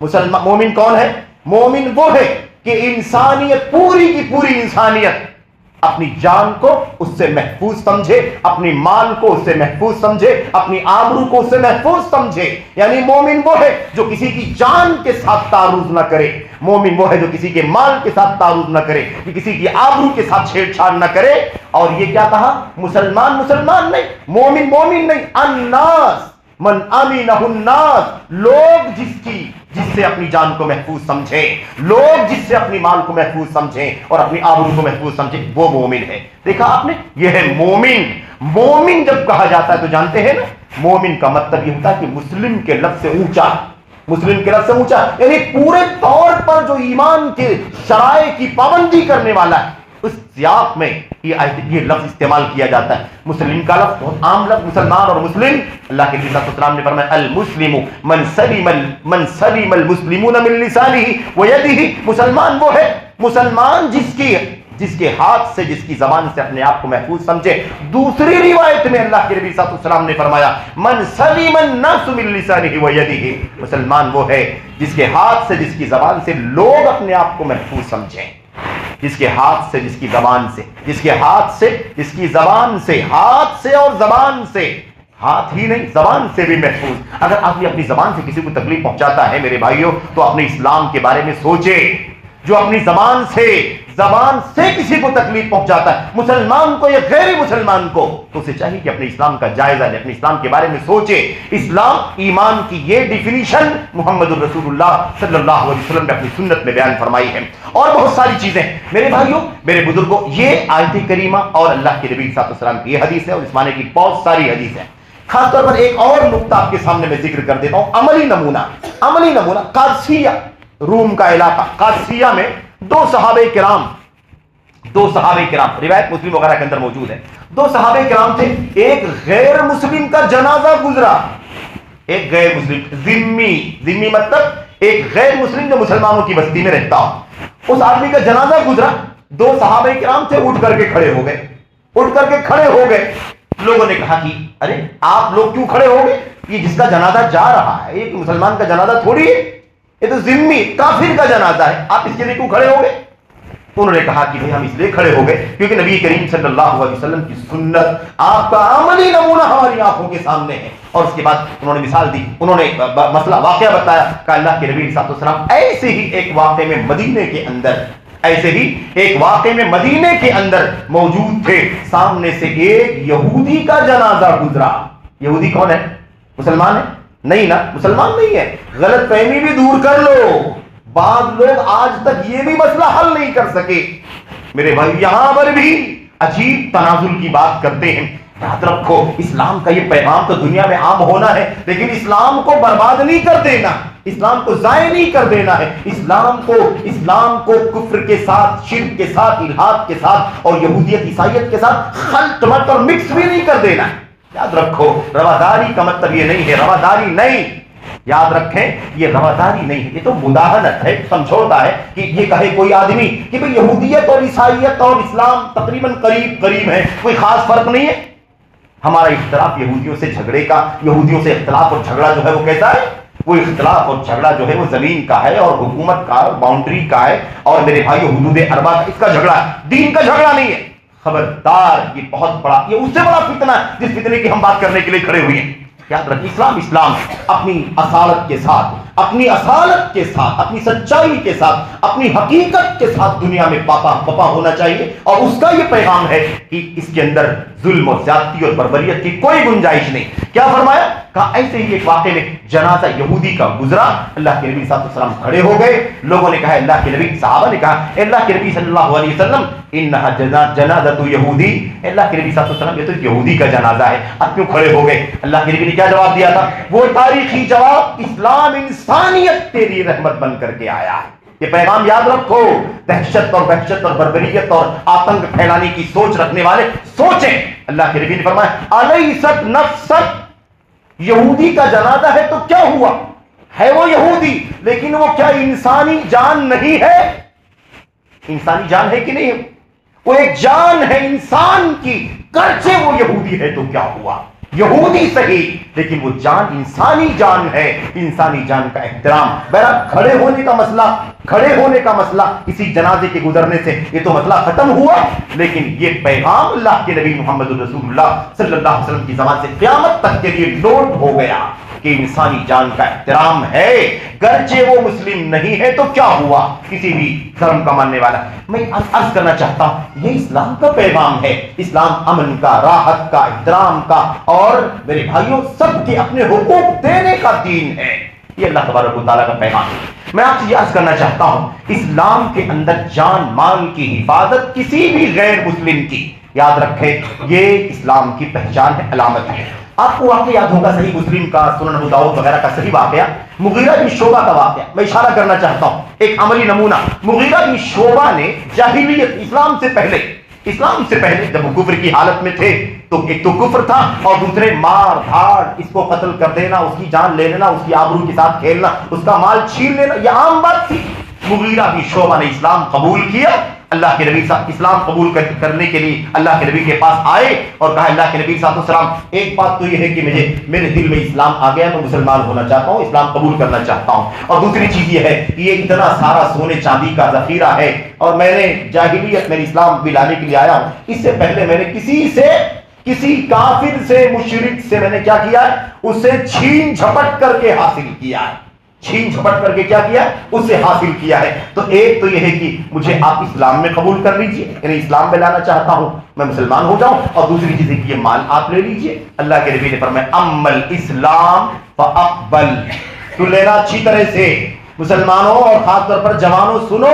مومن کون ہے؟ مومن وہ ہے کہ انسانیت، پوری کی پوری انسانیت اپنی جان کو اس سے محفوظ سمجھے، اپنی مال کو اس سے محفوظ سمجھے، اپنی آبرو کو اس سے محفوظ سمجھے۔ یعنی مومن وہ ہے جو کسی کی جان کے ساتھ تعرض نہ کرے، مومن وہ ہے جو کسی کے مال کے ساتھ تعرض نہ کرے، کہ کسی کی آبرو کے ساتھ چھیڑ چھاڑ نہ کرے۔ اور یہ کیا کہا؟ مسلمان نہیں، مومن نہیں، الناس من امنہ الناس، لوگ جس سے اپنی جان کو محفوظ سمجھے، لوگ جس سے اپنی مال کو محفوظ سمجھیں اور اپنی آبرو کو محفوظ سمجھیں، وہ مومن ہے۔ دیکھا آپ نے، یہ ہے مومن جب کہا جاتا ہے تو جانتے ہیں نا، مومن کا مطلب یہ ہوتا ہے کہ مسلم کے لفظ سے اونچا، یعنی پورے طور پر جو ایمان کے شرائع کی پابندی کرنے والا ہے، اس سیاق میں یہ لفظ استعمال کیا جاتا ہے۔ مسلم کا لفظ بہت عام لفظ، مسلمان اور مسلم، اللہ کے نبی صلی اللہ علیہ وسلم نے فرمایا المسلم من سلم المسلمون من لسانه ويده، مسلمان وہ ہے، مسلمان جس کے ہاتھ سے، جس کی زبان سے اپنے آپ کو محفوظ سمجھے۔ دوسری روایت میں اللہ کے نبی صلی اللہ علیہ وسلم نے فرمایا من سلم الناس من لسانه ويده، مسلمان وہ ہے جس کے ہاتھ سے، جس کی زبان سے لوگ اپنے آپ کو محفوظ سمجھیں، جس کے ہاتھ سے، جس کی زبان سے، جس کے ہاتھ سے، جس کی زبان سے، ہاتھ سے اور زبان سے، ہاتھ ہی نہیں زبان سے بھی محفوظ۔ اگر آدمی اپنی زبان سے کسی کو تکلیف پہنچاتا ہے میرے بھائیوں، تو اپنے اسلام کے بارے میں سوچے۔ جو اپنی زبان سے زبان سے کسی کو تکلیف پہنچاتا ہے، مسلمان کو یا غیر مسلمان کو، تو اسے چاہیے کہ اپنے اسلام کا جائزہ لے، اپنے اسلام کے بارے میں سوچے۔ اسلام ایمان کی یہ ڈیفینیشن محمد الرسول اللہ صلی اللہ علیہ وسلم نے اپنی سنت میں بیان فرمائی ہے، اور بہت ساری چیزیں۔ میرے بھائیوں، میرے بزرگوں، یہ آیت کریمہ اور اللہ کے نبی صلی اللہ علیہ وسلم کی یہ حدیث ہے، اور اس معنی کی بہت ساری حدیث ہیں۔ خاص طور پر ایک اور نقطہ آپ کے سامنے میں ذکر کر دیتا ہوں، عملی نمونہ۔ قادسیہ، روم کا علاقہ، قادسیہ میں دو صحابہ کرام، روایت مسلم وغیرہ کے اندر موجود ہے، دو صحابہ کرام تھے، ایک غیر مسلم کا جنازہ گزرا، ایک غیر مسلم، ذمی مطلب ایک غیر مسلم جو مسلمانوں کی بستی میں رہتا ہو، اس آدمی کا جنازہ گزرا، دو صحابہ کرام تھے، اٹھ کر کے کھڑے ہو گئے۔ لوگوں نے کہا کہ ارے آپ لوگ کیوں کھڑے ہو گئے؟ یہ جس کا جنازہ جا رہا ہے، یہ مسلمان کا جنازہ تھوڑی ہے، یہ تو ذمی کافر کا جنازہ ہے، آپ اس کے لیے کیوں کھڑے ہو گئے؟ انہوں نے کہا کہ ہم اس لیے کھڑے ہو گئے کیونکہ نبی کریم صلی اللہ علیہ وسلم کی سنت، آپ کا عملی نمونہ ہماری آنکھوں کے سامنے ہے۔ اور اس کے بعد انہوں نے مثال دی، انہوں نے مسئلہ واقعہ بتایا کہ اللہ کے نبی صلی اللہ علیہ وسلم ایسے ہی ایک واقعے میں مدینے کے اندر موجود تھے، سامنے سے ایک یہودی کا جنازہ گزرا۔ یہودی کون ہے؟ مسلمان ہے؟ نہیں نا، مسلمان نہیں ہے۔ غلط فہمی بھی دور کر لو، بعض لوگ آج تک یہ بھی مسئلہ حل نہیں کر سکے۔ میرے بھائی، یہاں پر بھی عجیب تنازل کی بات کرتے ہیں۔ یاد رکھو، اسلام کا یہ پیغام تو دنیا میں عام ہونا ہے، لیکن اسلام کو برباد نہیں کر دینا، اسلام کو ضائع نہیں کر دینا ہے۔ اسلام کو کفر کے ساتھ، شرک کے ساتھ، الحاد کے ساتھ اور یہودیت عیسائیت کے ساتھ خلط مت اور مکس بھی نہیں کر دینا ہے۔ یاد رکھو، رواداری کا مطلب یہ نہیں ہے، رواداری نہیں، یاد رکھیں، یہ رواداری نہیں ہے، یہ تو مداہنت ہے، سمجھوتا ہے کہ یہ کہے کوئی آدمی کہ بھئی یہودیت اور عیسائیت اور اسلام تقریباً قریب ہے، کوئی خاص فرق نہیں ہے۔ ہمارا اختلاف یہودیوں سے اختلاف اور جھگڑا جو ہے وہ کیسا ہے؟ وہ اختلاف اور جھگڑا جو ہے وہ زمین کا ہے اور حکومت کا، باؤنڈری کا ہے، اور میرے بھائی حدود اربع کا، اس کا جھگڑا ہے، دین کا جھگڑا نہیں ہے۔ خبردار، یہ بہت بڑا، یہ اس سے بڑا فتنہ ہے جس فتنے کی ہم بات کرنے کے لیے کھڑے ہوئے ہیں۔ یاد رکھیں، اسلام اپنی اصالت کے ساتھ، اپنی سچائی کے ساتھ، اپنی حقیقت کے ساتھ دنیا میں پاپا ہونا چاہیے، اور اس کا یہ پیغام ہے کہ اس کے اندر ظلم اور زیادتی اور بربریت کی کوئی گنجائش نہیں۔ کیا فرمایا؟ کہا ایسے ہی ایک واقعے میں جنازہ یہودی کا گزرا، اللہ کے نبی صلی اللہ علیہ وسلم کھڑے ہو گئے، لوگوں نے کہا اللہ کے نبی، صحابہ نے کہا اللہ کے نبی صلی اللہ علیہ وسلم انہا جنازۃ یہودی، اللہ کے نبی صلی اللہ علیہ وسلم یہ تو یہودی کا جنازہ ہے، آپ کیوں کھڑے ہو گئے؟ اللہ کے نبی نے کیا جواب دیا تھا؟ وہ تاریخی جواب، اسلام انسانیت تیری رحمت بن کر کے آیا ہے۔ یہ پیغام یاد رکھو، دہشت اور وحشت اور بربریت اور آتنک پھیلانے کی سوچ رکھنے والے سوچیں۔ اللہ کے نبی نے فرمایا الیست نفست، یہودی کا جنازہ ہے تو کیا ہوا؟ ہے وہ یہودی، لیکن وہ کیا انسانی جان نہیں ہے؟ انسانی جان ہے کہ نہیں ہے؟ وہ ایک جان ہے انسان کی، گرچہ وہ یہودی ہے تو کیا ہوا؟ یہودی صحیح، لیکن وہ جان انسانی جان ہے، انسانی جان کا احترام۔ بہرحال کھڑے ہونے کا مسئلہ کسی جنازے کے گزرنے سے یہ تو مسئلہ ختم ہوا، لیکن یہ پیغام اللہ کے نبی محمد الرسول اللہ صلی اللہ علیہ وسلم کی زبان سے قیامت تک کے لیے نوٹ ہو گیا کہ انسانی جان کا احترام ہے، گرچہ وہ مسلم نہیں ہے تو کیا ہوا؟ کسی بھی دھرم کا ماننے والا۔ میں عرض کرنا چاہتا ہوں، یہ اسلام کا پیغام ہے، اسلام امن کا، راحت کا، احترام کا، اور میرے بھائیوں سب کے اپنے حقوق دینے کا دین ہے۔ یہ اللہ تبارک و تعالیٰ کا پیغام ہے۔ میں آپ سے یہ عرض کرنا چاہتا ہوں، اسلام کے اندر جان مال کی حفاظت کسی بھی غیر مسلم کی، یاد رکھیں، یہ اسلام کی پہچان ہے، علامت ہے۔ آپ کو واقعہ یاد ہوگا، صحیح مسلم کا، سنن ابو داؤد وغیرہ کا صحیح واقعہ، مغیرہ بن شعبہ کا واقعہ۔ میں اشارہ کرنا چاہتا ہوں، ایک عملی نمونہ۔ مغیرہ بن شعبہ نے جاہلیت، اسلام سے پہلے جب وہ کفر کی حالت میں تھے تو ایک تو کفر تھا، اور دوسرے مار دھاڑ، اس کو قتل کر دینا، اس کی جان لے لینا، اس کی آبرو کے ساتھ کھیلنا، اس کا مال چھین لینا، یہ عام بات تھی۔ مغیرہ بن شعبہ نے اسلام قبول کیا، اللہ کے نبی صاحب اسلام قبول کرنے کے لیے اللہ کے نبی کے پاس آئے اور کہا اللہ کے نبی صلی اللہ علیہ وسلم، ایک بات تو یہ ہے کہ میرے دل میں اسلام آ گیا، میں مسلمان ہونا چاہتا ہوں، اسلام قبول کرنا چاہتا ہوں، اور دوسری چیز یہ ہے کہ یہ اتنا سارا سونے چاندی کا ذخیرہ ہے، اور میں نے جاہلیت میں اسلام بھی لانے کے لیے آیا ہوں، اس سے پہلے میں نے کسی کافر سے، مشرک سے میں نے کیا کیا ہے؟ اسے چھین جھپٹ کر کے حاصل کیا ہے، چھین جھپٹ کر کے کیا کیا ہے؟ اسے حاصل کیا ہے. تو ایک تو یہ ہے کہ مجھے آپ اسلام میں قبول کر لیجئے، یعنی اسلام میں لانا چاہتا ہوں، میں مسلمان ہو جاؤں. اور دوسری چیز ہے کہ یہ مال آپ لے لیجئے. اللہ کے نبی نے فرمایا اما الاسلام فاقبل، تو لینا اچھی طرح سے. مسلمانوں اور خاص طور پر جوانوں سنو،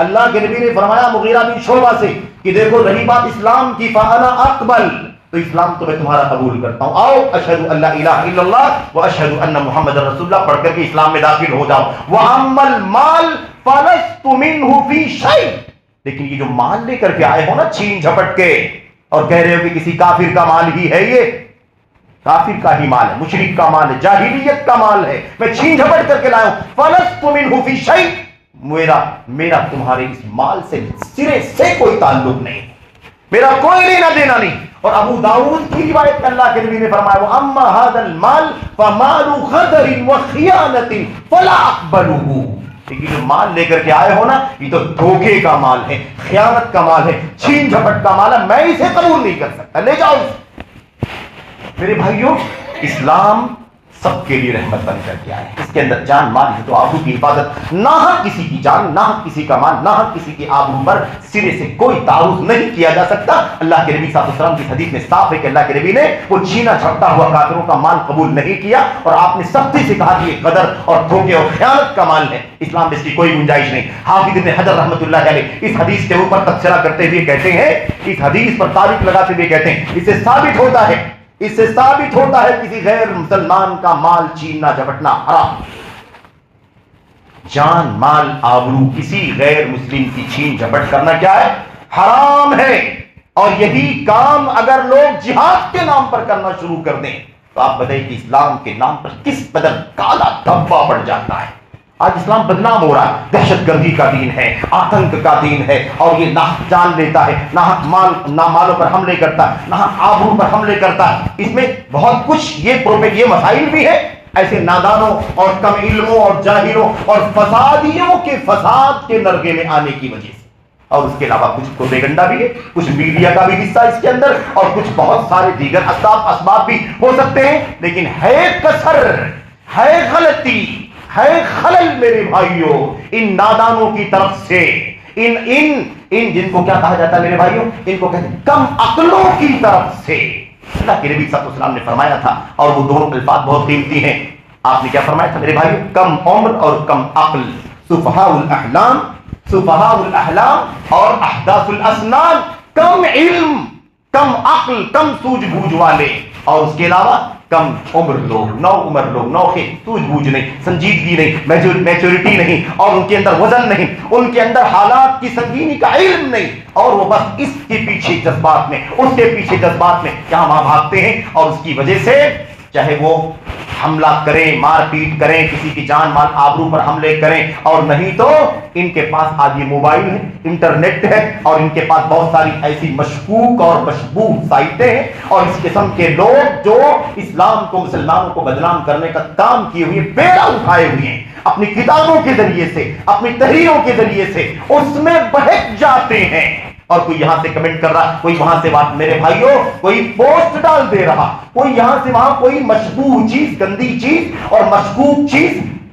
اللہ کے نبی نے فرمایا مغیرہ بن شعبہ سے کہ دیکھو رہی بات اسلام کی، فانا اقبل، تو اسلام تو میں تمہارا قبول کرتا ہوں، آؤ اشہد ان لا الہ الا اللہ و اشہد ان محمد رسول اللہ پڑھ کر کے اسلام میں داخل ہو جاؤ. واما المال فلست منہ فی شیء، لیکن یہ جو مال لے کر کے آئے ہو نا چھین جھپٹ کے، اور کہہ رہے ہو کہ کسی کافر کا مال ہی ہے، یہ کافر کا ہی مال ہے، مشرک کا مال ہے، جاہلیت کا مال ہے، میں چھین جھپٹ کر کے لایا ہوں. فلست منہ فی شیء، میرا تمہارے اس مال سے سرے سے کوئی تعلق نہیں، میرا کوئی لینا دینا نہیں. اور ابو داؤد کی روایت میں اللہ کے نبی نے فرمایا واما ھذا المال فمال غدر وخیانۃ فلا اقبلہ، لیکن جو مال لے کر کے آئے ہو نا یہ تو دھوکے کا مال ہے، خیانت کا مال ہے، چھین جھپٹ کا مال ہے، میں اسے قبول نہیں کر سکتا، لے جاؤ. میرے بھائیوں، اسلام سب کے لیے رحمت بن کر کے آئے، اس کے اندر جان مال ہے تو آبرو کی حفاظت، نہ کسی کی جان، نہ کسی کا مال، نہ کسی کی آبرو پر سرے سے کوئی تعرض نہیں کیا جا سکتا. اللہ کے نبی صلی اللہ علیہ وسلم کی حدیث میں صاف ہے کہ اللہ کے نبی نے وہ چھینا جھپٹا ہوا کافروں کا مال قبول نہیں کیا، اور آپ نے سختی سے کہا کہ یہ غدر اور دھوکے اور خیانت کا مال ہے، اسلام میں اس کی کوئی گنجائش نہیں. حافظ ابن حجر رحمۃ اللہ علیہ اس حدیث کے اوپر تبصرہ کرتے ہوئے کہتے ہیں، اس حدیث پر تعریف لگاتے ہوئے کہتے ہیں اس سے ثابت ہوتا ہے کسی غیر مسلمان کا مال چھیننا جھپٹنا حرام. جان مال آبرو کسی غیر مسلم کی چھین جھپٹ کرنا کیا ہے؟ حرام ہے. اور یہی کام اگر لوگ جہاد کے نام پر کرنا شروع کر دیں تو آپ بتائیے کہ اسلام کے نام پر کس قدر کالا دھبا پڑ جاتا ہے. آج اسلام بدنام ہو رہا ہے، دہشت گردی کا دین ہے، آتنک کا دین ہے، اور یہ ناحق جان لیتا ہے، ناحق مالوں پر حملے کرتا ہے، ناحق آبرو پر حملے کرتا ہے. اس میں بہت کچھ یہ مسائل بھی ہے ایسے نادانوں اور کم علموں اور جاہلوں اور فسادیوں کے فساد کے نرغے میں آنے کی وجہ سے. اور اس کے علاوہ کچھ پروپیگنڈا بھی ہے، کچھ میڈیا کا بھی حصہ اس کے اندر، اور کچھ بہت سارے دیگر اسباب بھی ہو سکتے ہیں. لیکن ہے کسر، ہے غلطی، ہے خلل میرے بھائیوں ان نادانوں کی طرف سے، ان جن کو کیا کہا جاتا ہے میرے بھائیوں؟ ان کو کہتے ہیں کم عقلوں کی طرف سے. اللہ کے نبی صلی اللہ علیہ وسلم نے فرمایا تھا، اور وہ دونوں الفاظ بہت قیمتی ہیں. آپ نے کیا فرمایا تھا میرے بھائیوں؟ کم عمر اور کم عقل، سفہاء الاحلام اور احداث الاسنان. کم علم، کم عقل، کم سوجھ بوجھ والے، اور اس کے علاوہ کم عمر لوگ، نو عمر لوگ، نوخے، سوجھ بوجھ نہیں، سنجیدگی نہیں، میچورٹی نہیں، اور ان کے اندر وزن نہیں، ان کے اندر حالات کی سنگینی کا علم نہیں، اور وہ بس اس کے پیچھے جذبات میں، اس کے پیچھے جذبات میں کیا وہاں بھاگتے ہیں. اور اس کی وجہ سے چاہے وہ حملہ کریں، مار پیٹ کریں، کسی کی جان مال آبرو پر حملے کریں، اور نہیں تو ان کے پاس آج یہ موبائل ہے، انٹرنیٹ ہے، اور ان کے پاس بہت ساری ایسی مشکوک اور مشبوہ سائٹیں ہیں، اور اس قسم کے لوگ جو اسلام کو، مسلمانوں کو بدنام کرنے کا کام کیے ہوئے، بیڑا اٹھائے ہوئے ہیں، اپنی کتابوں کے ذریعے سے، اپنی تحریروں کے ذریعے سے اس میں بہک جاتے ہیں. اور کوئی یہاں سے کمنٹ کر رہا، کوئی وہاں سے بات، میرے بھائیوں کوئی پوسٹ ڈال دے رہا، کوئی یہاں سے وہاں کوئی مشبوہ چیز، گندی چیز اور مشکوک چیز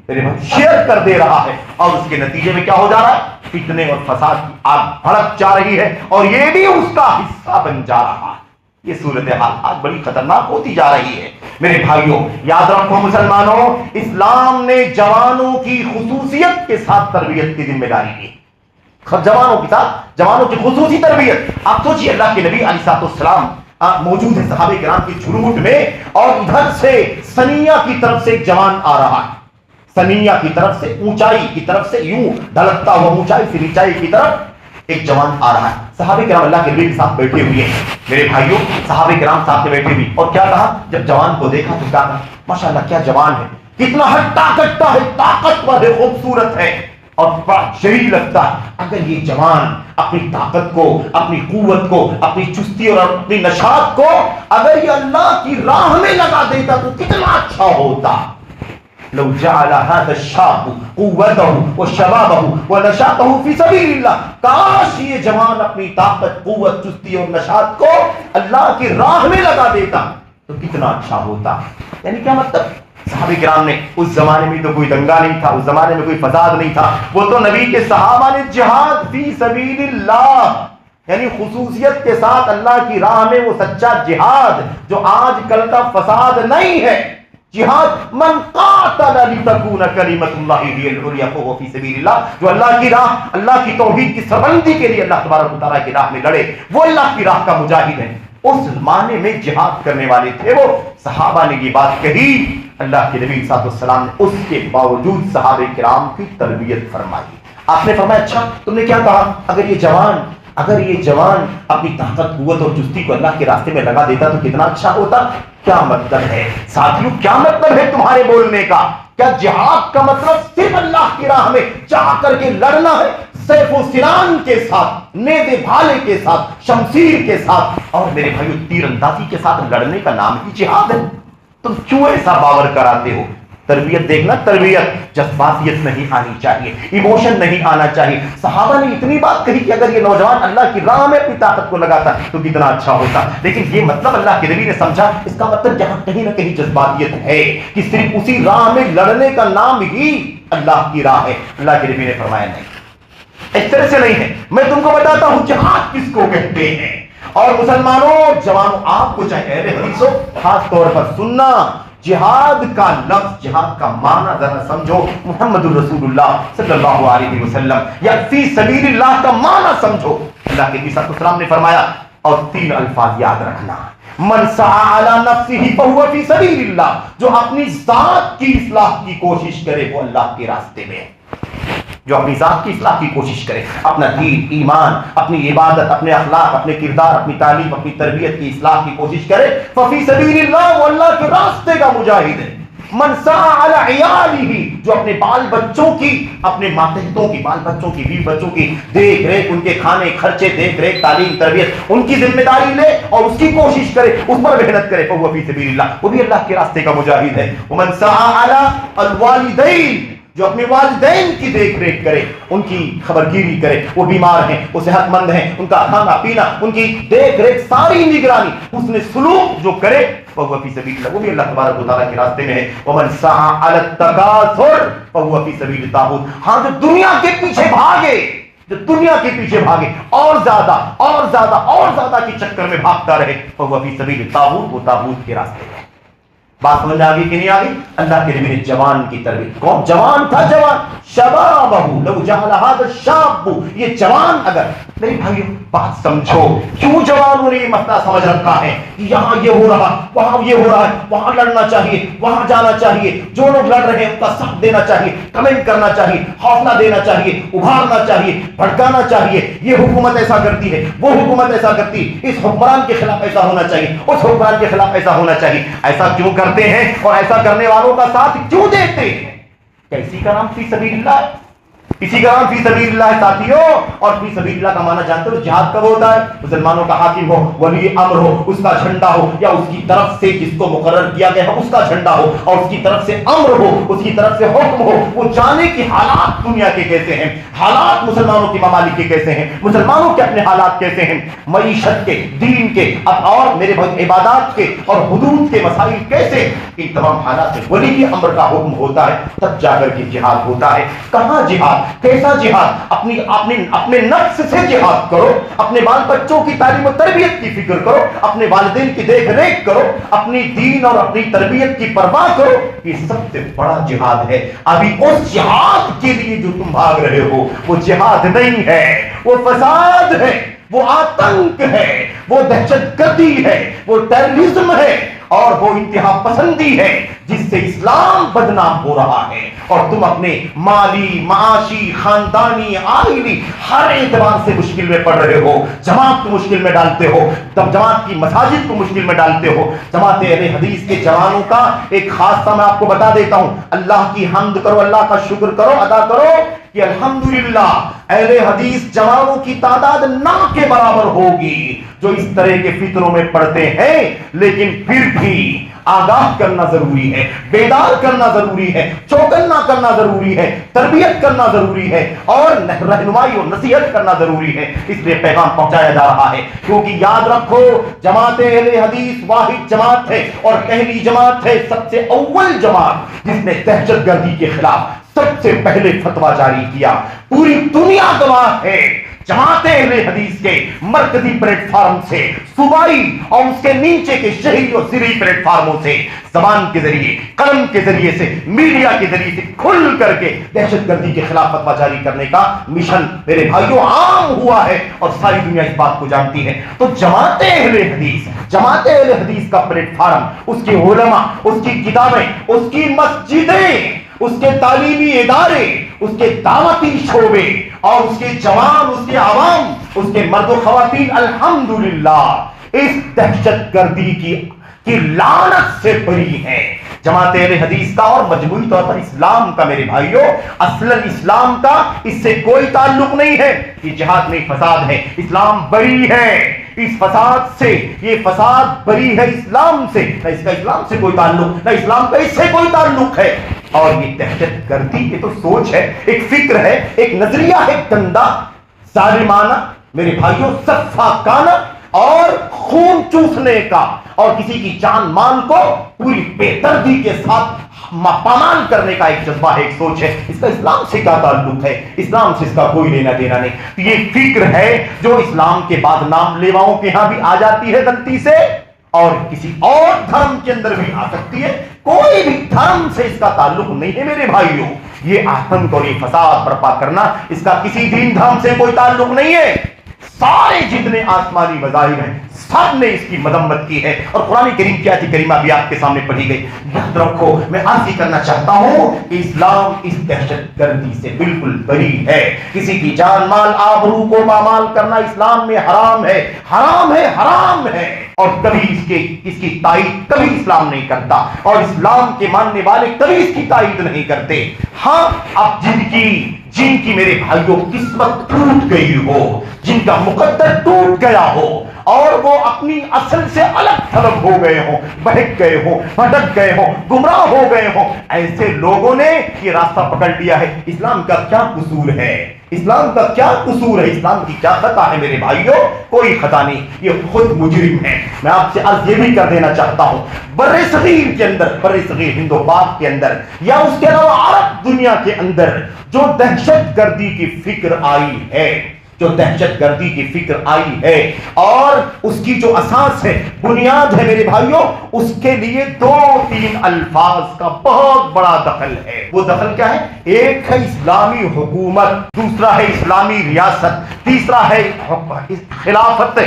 میرے بھائی شیئر کر دے رہا ہے، اور اس کے نتیجے میں کیا ہو جا رہا ہے؟ فتنے اور فساد کی آگ بھڑک جا رہی ہے، اور یہ بھی اس کا حصہ بن جا رہا ہے. یہ صورتحال آج بڑی خطرناک ہوتی جا رہی ہے. میرے بھائیوں یاد رکھو مسلمانوں، اسلام نے جوانوں کی خصوصیت کے ساتھ تربیت کی ذمہ داری لی. جوانوں کے ساتھ جوانوں کی خصوصی تربیت. آپ سوچیے اللہ کے نبی علیہ السلام موجود ہے صحابہ کرام کی جھرمٹ میں، اور ادھر سے سنیہ کی طرف سے ایک جوان آ رہا ہے، سنیہ کی طرف سے، اونچائی کی طرف سے، یوں ڈھلکتا ہوا اونچائی سے نیچائی کی طرف ایک جوان آ رہا ہے. صحابہ کرام اللہ کے نبی کے ساتھ بیٹھے ہوئے ہیں. میرے بھائیوں صحابہ کرام ساتھ میں بیٹھے ہوئے، اور کیا کہا جب جوان کو دیکھا تو کہا ماشاءاللہ کیا جوان ہے، کتنا ہٹا کٹا ہے، طاقتور ہے، خوبصورت ہے، اور بڑا شریف لگتا ہے. اگر یہ جوان اپنی طاقت کو، اپنی قوت کو، اپنی چستی اور اپنی نشاط کو اگر یہ اللہ کی راہ میں لگا دیتا تو کتنا اچھا ہوتا. لو جعل هذا الشاب قوته وشبابه ونشاطه في سبيل الله، کاش یہ جوان اپنی طاقت، قوت، چستی اور نشاط کو اللہ کی راہ میں لگا دیتا تو کتنا اچھا ہوتا. یعنی کیا مطلب؟ صحابہ کرام نے اس زمانے میں تو کوئی دنگا نہیں تھا، اس زمانے میں کوئی فساد نہیں تھا، وہ تو نبی کے صحابہ نے جہاد فی سبیل اللہ، یعنی خصوصیت کے ساتھ اللہ کی راہ میں وہ سچا جہاد جو آج کل کا فساد نہیں ہے، جہاد من قاتل لتکون کلمۃ اللہ ہی العلیٰ فہو فی سبیل اللہ، جو اللہ کی راہ، اللہ کی توحید کی سربلندی کے لیے اللہ تبارک و تعالیٰ کی راہ میں لڑے، وہ اللہ کی راہ کا مجاہد ہے۔ اس زمانے میں جہاد کرنے والے تھے وہ صحابہ نے یہ بات کہی، اللہ کے نبی صلی اللہ علیہ وسلم نے اس کے باوجود صحابہ کرام کی تربیت فرمائی۔ آپ نے فرمایا اچھا تم نے کیا کہا، اگر یہ جوان اپنی طاقت قوت اور چستی کو اللہ کے راستے میں لگا دیتا تو کتنا اچھا ہوتا۔ کیا مطلب ہے ساتھیوں، کیا مطلب ہے تمہارے بولنے کا؟ کیا جہاد کا مطلب صرف اللہ کی راہ میں چاہ کر کے لڑنا ہے، سیف و سنان کے ساتھ، نیزے بھالے کے ساتھ، شمشیر کے ساتھ، اور میرے بھائیو تیر اندازی کے ساتھ لڑنے کا نام ہی جہاد ہے؟ تم کیوں ایسا باور کراتے ہو؟ تربیت دیکھنا، تربیت جذباتیت نہیں آنی چاہیے، ایموشن نہیں آنا چاہیے۔ صحابہ نے اتنی بات کہی کہ اگر یہ نوجوان اللہ کی راہ میں اپنی طاقت کو لگاتا تو کتنا اچھا ہوتا، لیکن یہ مطلب اللہ کے نبی نے سمجھا، اس کا مطلب جہاں کہیں نہ کہیں جذباتیت ہے کہ صرف اسی راہ میں لڑنے کا نام ہی اللہ کی راہ ہے۔ اللہ کے نبی نے فرمایا نہیں، اس طرح سے نہیں ہے۔ میں تم کو بتاتا ہوں جہاد کس کو کہتے ہیں، اور مسلمانوں، جوانوں، آپ کو چاہے اہل حدیثوں خاص طور پر سننا، جہاد کا لفظ، جہاد کا معنی ذرا سمجھو، محمد الرسول اللہ صلی اللہ علیہ وسلم یا فی سبیل اللہ کا معنی سمجھو۔ اللہ کے نبی صلی اللہ علیہ وسلم نے فرمایا، اور 3 الفاظ یاد رکھنا، من سعی علی نفسہ فہو فی سبیل اللہ، جو اپنی ذات کی اصلاح کی کوشش کرے وہ اللہ کے راستے میں، جو اپنی ذات کی اصلاح کی کوشش کرے، اپنا دین، ایمان، اپنی عبادت، اپنے اخلاق، اپنے کردار، اپنی تعلیم، اپنی تربیت کی اصلاح کی کوشش کرے، ففی سبیل اللہ، وہ اللہ کے راستے کا مجاہد ہے۔ من سعی علی عیالہ، جو اپنے بال بچوں کی، اپنے ماتحتوں کی، بال بچوں کی، بیوی بچوں کی دیکھ ریکھ، ان کے کھانے خرچے، دیکھ ریکھ، تعلیم، تربیت، ان کی ذمہ داری لے اور اس کی کوشش کرے، اس پر محنت کرے، فہو فی سبیل اللہ، وہ بھی اللہ کے راستے کا مجاہد ہے۔ ومن سعی علی الوالدین، جو اپنے والدین کی دیکھ ریکھ کرے، ان کی خبرگیری کرے، وہ بیمار ہیں، وہ صحت مند ہیں، ان کا کھانا پینا، ان کی دیکھ ریکھ، ساری نگرانی، اس نے سلوک جو کرے، فہو فی سبیل اللہ، وہ بھی اللہ تبارک و تعالیٰ کے راستے میں ہے۔ ومن سعی علی التکاثر فہو فی سبیل الطاغوت، ہاں جو دنیا کے پیچھے بھاگے، جو دنیا کے پیچھے بھاگے، اور زیادہ اور زیادہ اور زیادہ کے چکر میں بھاگتا رہے، فہو فی سبیل الطاغوت، وہ طاغوت کے راستے میں۔ بات سمجھ آ گئی کہ نہیں آ گئی؟ اللہ کے نبی نے جوان کی تربیت، کون جوان تھا؟ جوان شبابہ لو جعل هذا الشاب، یہ جوان، اگر میرے بھائیو بات سمجھو، کیوں جوانوں نے یہ مسئلہ سمجھ رکھا ہے کہ یہاں یہ ہو رہا، وہاں یہ ہو رہا ہے، وہاں لڑنا چاہیے، وہاں جانا چاہیے، جو لوگ لڑ رہے ہیں ان کا ساتھ دینا چاہیے، کمنٹ کرنا چاہیے، حوصلہ دینا چاہیے، ابھارنا چاہیے، بھڑکانا چاہیے، یہ حکومت ایسا کرتی ہے، وہ حکومت ایسا کرتی، اس حکمران کے خلاف ایسا ہونا چاہیے، اس حکمران کے خلاف ایسا ہونا چاہیے۔ ایسا کیوں کرتے ہیں اور ایسا کرنے والوں کا ساتھ کیوں دیتے ہیں؟ کیسی کا نام فی سبیل اللہ ہے؟ اسی کا نام فی سبیل اللہ ہے ساتھیوں۔ اور فی سبیل اللہ کا معنی جانتے ہو جہاد کب ہوتا ہے؟ مسلمانوں کا حاکم ہو، ولی امر ہو، اس کا جھنڈا ہو، یا اس کی طرف سے جس کو مقرر کیا گیا ہے اس کا جھنڈا ہو، اور اس کی طرف سے امر ہو، اس کی طرف سے حکم ہو، وہ جانے کہ حالات دنیا کے کیسے ہیں، حالات مسلمانوں کے ممالک کے کیسے ہیں، مسلمانوں کے اپنے حالات کیسے ہیں، معیشت کے، دین کے، اور میرے بھائی عبادات کے اور حدود کے مسائل کیسے، ان تمام حالات میں ولی امر کا حکم ہوتا ہے، تب جا کر کے جہاد ہوتا ہے۔ کہاں جہاد؟ کیسا جہاد؟ اپنے نفس سے جہاد کرو، اپنے بال بچوں کی تعلیم و تربیت کی فکر کرو، اپنے والدین کی دیکھ ریکھ کرو، اپنی دین اور اپنی تربیت کی پرواہ کرو، یہ سب سے بڑا جہاد ہے۔ ابھی اس جہاد کے لیے جو تم بھاگ رہے ہو وہ جہاد نہیں ہے، وہ فساد ہے، وہ آتنک ہے، وہ دہشت گردی ہے، وہ ٹیررزم ہے، اور وہ انتہا پسندی ہے جس سے اسلام بدنام ہو رہا ہے، اور تم اپنے مالی، معاشی، خاندانی، آئلی ہر اعتبار سے مشکل میں پڑ رہے ہو، جماعت کو مشکل میں ڈالتے ہو، تب جماعت کی مساجد کو مشکل میں ڈالتے ہو۔ جماعت اہل حدیث کے جوانوں کا ایک خاصہ میں آپ کو بتا دیتا ہوں، اللہ کی حمد کرو، اللہ کا شکر کرو، ادا کرو کہ الحمدللہ اہل حدیث جوانوں کی تعداد نہ کے برابر ہوگی جو اس طرح کے فتنوں میں پڑتے ہیں، لیکن پھر بھی آگاہ کرنا ضروری ہے، بیدار کرنا ضروری ہے، چوکنا کرنا ضروری ہے، تربیت کرنا ضروری ہے، اور رہنمائی اور نصیحت کرنا ضروری ہے۔ اس لیے پیغام پہنچایا جا رہا ہے، کیونکہ یاد رکھو جماعت اہل حدیث واحد جماعت ہے اور پہلی جماعت ہے، سب سے اول جماعت جس نے دہشت گردی کے خلاف سب سے پہلے فتویٰ جاری کیا۔ پوری دنیا گواہ ہے جماعت اہل حدیث کے مرکزی پلیٹ فارم سے، صوبائی اور اس کے نیچے کے شہری اور زرعی پلیٹ فارموں سے، زبان کے ذریعے، قلم کے ذریعے سے، میڈیا کے ذریعے سے کھل کر کے دہشت گردی کے خلاف فتویٰ جاری کرنے کا مشن میرے بھائیوں عام ہوا ہے اور ساری دنیا اس بات کو جانتی ہے۔ تو جماعت اہل حدیث کا پلیٹ فارم، اس کے علماء، اس کی کتابیں، اس کی مسجدیں، اس کے تعلیمی ادارے، اس کے دعوتی شعبے اور اس کے جوان، اس کے عوام، اس کے مرد و خواتین الحمدللہ اس دہشت گردی کی لعنت سے بری ہیں۔ جماعت اہل حدیث کا اور مجموعی طور پر اسلام کا میرے بھائیوں، اصلاً اسلام کا اس سے کوئی تعلق نہیں ہے کہ جہاد میں فساد ہے، اسلام بری ہے اس فساد سے، یہ فساد بری ہے اسلام سے، نہ اس کا اسلام سے کوئی تعلق، نہ اسلام کا اس سے کوئی تعلق ہے۔ اور یہ دہشت گردی یہ تو سوچ ہے، ایک فکر ہے، ایک نظریہ ہے، گندا، ظالمانہ میرے بھائیوں، سفاکانہ اور خون چوسنے کا، اور کسی کی جان مال کو پوری بے دردی کے ساتھ پامال کرنے کا ایک جذبہ ہے، ایک سوچ ہے۔ اس کا اسلام سے کیا تعلق ہے؟ اسلام سے اس کا کوئی لینا دینا نہیں۔ یہ فکر ہے جو اسلام کے بعد نام لیواؤں کے ہاں بھی آ جاتی ہے غلطی سے، اور کسی اور دھرم کے اندر بھی آ سکتی ہے۔ کوئی بھی دھرم سے اس کا تعلق نہیں ہے میرے بھائیوں۔ یہ آتنک اور یہ فساد برپا کرنا، اس کا کسی دین دھرم سے کوئی تعلق نہیں ہے۔ سارے جتنے آسمانی مذاہب ہیں سب نے اس کی مذمت کی ہے، اور قرآن کریم کی آیت کریمہ بھی آپ کے سامنے پڑھی گئی۔ یاد رکھو، میں عرض کرنا چاہتا ہوں کہ اسلام اس دہشت گردی سے بالکل بری ہے۔ کسی کی جان مال آبرو کو پامال کرنا اسلام میں حرام ہے، حرام ہے، حرام ہے، اور کبھی اس کی تائید کبھی اسلام نہیں کرتا، اور اسلام کے ماننے والے کبھی اس کی تائید نہیں کرتے۔ ہاں، اب جن کی میرے بھائیوں قسمت ٹوٹ گئی ہو، جن کا مقدر ٹوٹ گیا ہو، اور وہ اپنی اصل سے الگ تھلگ ہو گئے ہوں، بہک گئے ہوں، بھٹک گئے ہوں، گمراہ ہو گئے ہوں، ایسے لوگوں نے یہ راستہ پکڑ لیا ہے۔ اسلام کا کیا قصور ہے؟ اسلام کا کیا قصور ہے؟ اسلام کی کیا خطا ہے میرے بھائیوں؟ کوئی خطا نہیں، یہ خود مجرم ہے۔ میں آپ سے عرض یہ بھی کر دینا چاہتا ہوں، بر صغیر کے اندر، بر صغیر ہند و پاک کے اندر، یا اس کے علاوہ عرب دنیا کے اندر جو دہشت گردی کی فکر آئی ہے، اور اس کی جو اساس ہے، بنیاد ہے میرے بھائیوں، اس کے لیے 2-3 الفاظ کا بہت بڑا دخل ہے۔ وہ دخل کیا ہے؟ ایک ہے اسلامی حکومت، دوسرا ہے اسلامی ریاست، تیسرا ہے خلافت،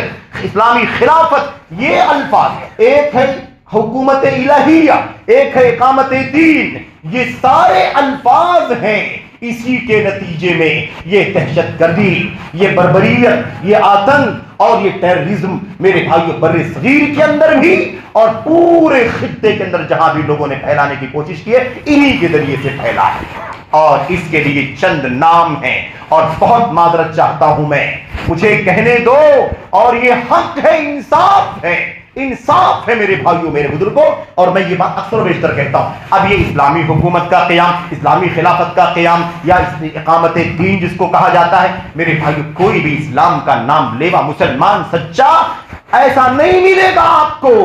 اسلامی خلافت۔ یہ الفاظ ہے، ایک ہے حکومت الہیہ، ایک ہے اقامت دین، یہ سارے الفاظ ہیں۔ اسی کے نتیجے میں یہ دہشت گردی، یہ بربریت، یہ آتنک اور یہ ٹیررزم میرے بھائیوں بر صغیر کے اندر بھی اور پورے خطے کے اندر جہاں بھی لوگوں نے پھیلانے کی کوشش کی ہے، انہی کے ذریعے سے پھیلا ہے۔ اور اس کے لیے چند نام ہیں، اور بہت معذرت چاہتا ہوں میں، مجھے کہنے دو، اور یہ حق ہے، انصاف ہے، انصاف ہے میرے بھائیوں، میرے بزرگوں، اور میں یہ بات اکثر و بیشتر کہتا ہوں۔ اب یہ اسلامی حکومت کا قیام، اسلامی خلافت کا قیام، یا اقامت دین جس کو کہا جاتا ہے، میرے بھائیوں کوئی بھی اسلام کا نام لیوا مسلمان سچا ایسا نہیں ملے گا آپ کو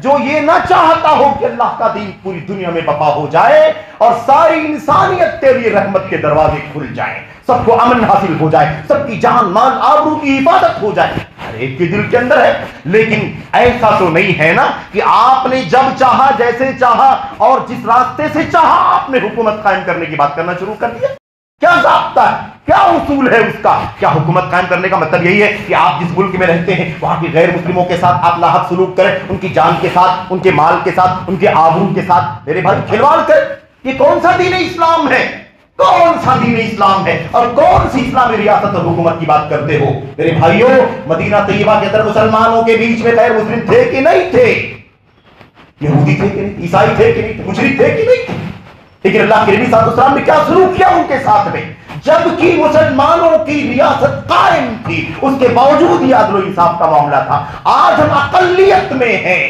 جو یہ نہ چاہتا ہو کہ اللہ کا دین پوری دنیا میں بپا ہو جائے اور ساری انسانیت کے لیے رحمت کے دروازے کھل جائیں، سب کو امن حاصل ہو جائے، سب کی جان مال آبرو کی حفاظت ہو جائے، ہر ایک کے دل کے اندر ہے۔ لیکن ایسا تو نہیں ہے نا کہ آپ نے جب چاہا، جیسے چاہا اور جس راستے سے چاہا آپ نے حکومت قائم کرنے کی بات کرنا شروع کر دیا۔ کیا ضابطہ ہے؟ کیا اصول ہے اس کا؟ کیا حکومت قائم کرنے کا مطلب یہی ہے کہ آپ جس ملک میں رہتے ہیں وہاں کے غیر مسلموں کے ساتھ آپ لاحق سلوک کریں، ان کی جان کے ساتھ، ان کے مال کے ساتھ، ان کے آبرو کے ساتھ میرے بھائی کھلواڑ کریں؟ یہ کون سا دین اسلام ہے؟ کون سا دین اسلام ہے؟ اور کون سی اسلامی ریاست اور حکومت کی بات کرتے ہو میرے بھائیوں؟ مدینہ طیبہ کے اندر مسلمانوں کے بیچ میں غیر مسلم تھے کہ نہیں تھے؟ یہودی تھے کہ نہیں؟ عیسائی تھے کہ نہیں؟ مشرک تھے کہ نہیں تھے؟ لیکن اللہ کے نبی صلی اللہ علیہ وسلم نے کیا سلوک کیا ان کے ساتھ میں؟ جبکہ مسلمانوں کی ریاست قائم تھی، اس کے باوجود یہ عدل و انصاف کا معاملہ تھا۔ آج ہم اقلیت میں ہیں،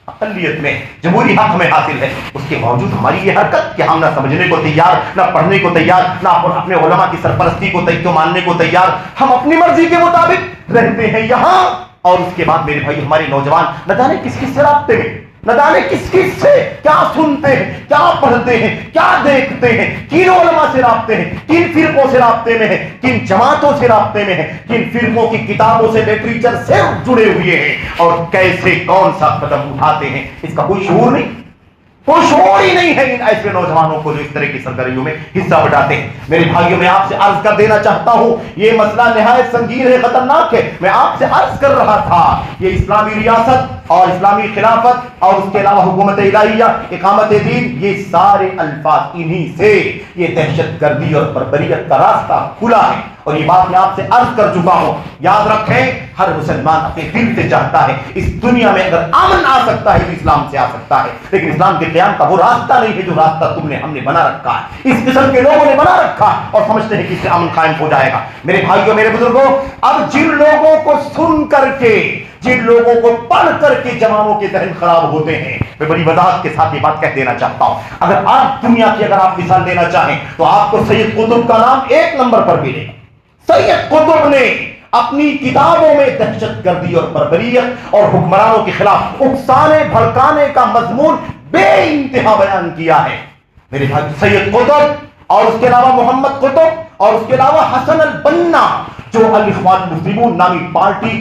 اقلیت میں، جمہوری حق میں حاصل ہے، اس کے باوجود ہماری یہ حرکت کہ ہم نہ سمجھنے کو تیار، نہ پڑھنے کو تیار، نہ اپنے علماء کی سرپرستی کو ماننے کو تیار، ہم اپنی مرضی کے مطابق رہتے ہیں یہاں۔ اور اس کے بعد میرے بھائی ہمارے نوجوان نہ جانے کس کس سے رابطے میں، نہ جانے کس کس سے کیا سنتے ہیں، کیا پڑھتے ہیں، کیا دیکھتے ہیں، کن علماء سے رابطے ہیں، کن فرقوں سے رابطے میں ہیں، کن جماعتوں سے رابطے میں ہیں، کن فرقوں کی کتابوں سے، لٹریچر سے جڑے ہوئے ہیں، اور کیسے کون سا قدم اٹھاتے ہیں، اس کا کوئی شعور نہیں، کوئی شعور ہی نہیں ہے ان ایسے نوجوانوں کو جو اس طرح کی سرگرمیوں میں حصہ بٹاتے ہیں۔ میرے بھائیوں میں آپ سے عرض کر دینا چاہتا ہوں، یہ مسئلہ نہایت سنگین ہے، خطرناک ہے۔ میں آپ سے عرض کر رہا تھا، یہ اسلامی ریاست اور اسلامی خلافت اور اس کے علاوہ حکومت الہیہ، اقامت دین، یہ سارے الفاظ انہی سے یہ دہشت گردی اور بربریت کا راستہ کھلا ہے۔ اور یہ بات میں آپ سے عرض کر چکا ہوں، یاد رکھیں، ہر مسلمان اپنے دل سے چاہتا ہے اس دنیا میں اگر امن آ سکتا ہے تو اسلام سے آ سکتا ہے، لیکن اسلام کے قیام کا وہ راستہ نہیں ہے جو راستہ ہم نے بنا رکھا ہے، اس قسم کے لوگوں نے بنا رکھا اور سمجھتے ہیں کہ اس سے امن قائم ہو جائے گا۔ میرے بھائیوں، میرے بزرگوں، اب جن لوگوں کو سن کر کے، جن لوگوں کو پڑھ کر کے جوانوں کے ذہن خراب ہوتے ہیں، میں بڑی وضاحت کے ساتھ یہ بات کہہ دینا چاہتا ہوں، اگر آپ دنیا کی اگر آپ مثال دینا چاہیں تو آپ کو سید قطب کا نام 1 نمبر پر ملے گا۔ سید قطب نے اپنی کتابوں میں دہشت گردی اور بربریت اور حکمرانوں کے خلاف اکسانے بھڑکانے کا مضمون بے انتہا بیان کیا ہے۔ میرے بھائی، سید قطب اور اس کے علاوہ محمد قطب اور اس کے علاوہ حسن البنا جو الاخوان المسلمون نامی پارٹی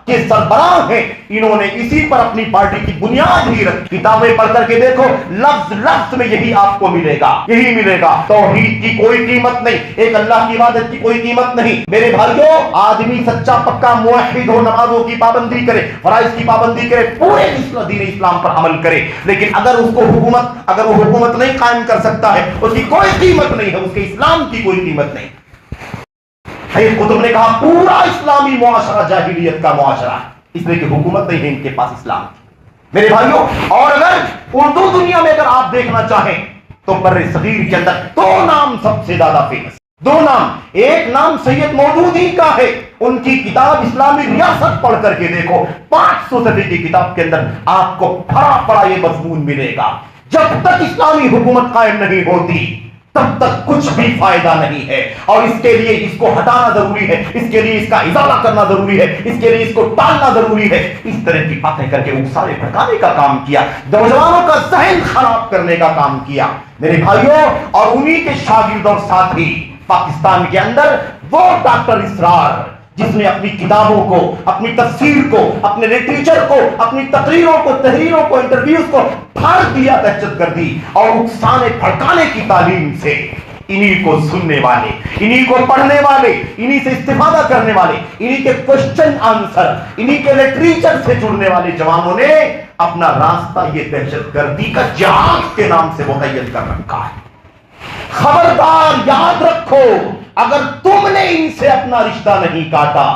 کے سربراہ ہیں، انہوں نے اسی پر اپنی پارٹی کی بنیاد ہی رکھی۔ کتابیں پڑھ کر کے دیکھو، لفظ لفظ میں یہی آپ کو ملے گا، یہی ملے گا۔ توحید کی کوئی قیمت نہیں، ایک اللہ کی عبادت کی کوئی قیمت نہیں۔ میرے بھائیوں، آدمی سچا پکا موحد ہو، نمازوں کی پابندی کرے، فرائض کی پابندی کرے، پورے دین اسلام پر عمل کرے، لیکن اگر وہ حکومت نہیں قائم کر سکتا ہے، اس کی کوئی قیمت نہیں ہے، اس کے اسلام کی کوئی قیمت نہیں۔ سید قطب نے کہا پورا اسلامی معاشرہ جاہلیت کا معاشرہ ہے، اس لیے کہ حکومت نہیں ہے ان کے پاس اسلام کی۔ میرے بھائیوں، اور اگر اردو دنیا میں اگر آپ دیکھنا چاہیں تو بر صغیر کے اندر 2 نام سب سے زیادہ فیمس، 2 نام۔ ایک نام سید مودودی کا ہے، ان کی کتاب اسلامی ریاست پڑھ کر کے دیکھو، 500 صفحے کی کتاب کے اندر آپ کو بھرا پڑا یہ مضمون ملے گا، جب تک اسلامی حکومت قائم نہیں ہوتی تب تک کچھ بھی فائدہ نہیں ہے، اور اس کے لیے اس کو ہٹانا ضروری ہے، اس کے لیے اس کا ازالہ کرنا ضروری ہے، اس کے لیے اس کو ٹالنا ضروری ہے۔ اس طرح کی باتیں کر کے اکسانے بھڑکانے کا کام کیا، نوجوانوں کا ذہن خراب کرنے کا کام کیا۔ میرے بھائیوں، اور انہی کے شاگرد اور ساتھی پاکستان کے اندر وہ ڈاکٹر اسرار جس نے اپنی کتابوں کو، اپنی تفسیر کو، اپنے لٹریچر کو، اپنی تقریروں کو، تحریروں کو، انٹرویوز کو بھر دیا دہشت گردی اور اکسانے بھڑکانے کی تعلیم سے، انہی کو سننے والے، انہی کو پڑھنے والے، انہی سے استفادہ کرنے والے، انہی کے کوسچن آنسر، انہی کے لٹریچر سے جڑنے والے جوانوں نے اپنا راستہ یہ دہشت گردی کا جہاد کے نام سے مقید کر رکھا ہے۔ خبردار، یاد رکھو، اگر تم نے ان سے اپنا رشتہ نہیں کاٹا،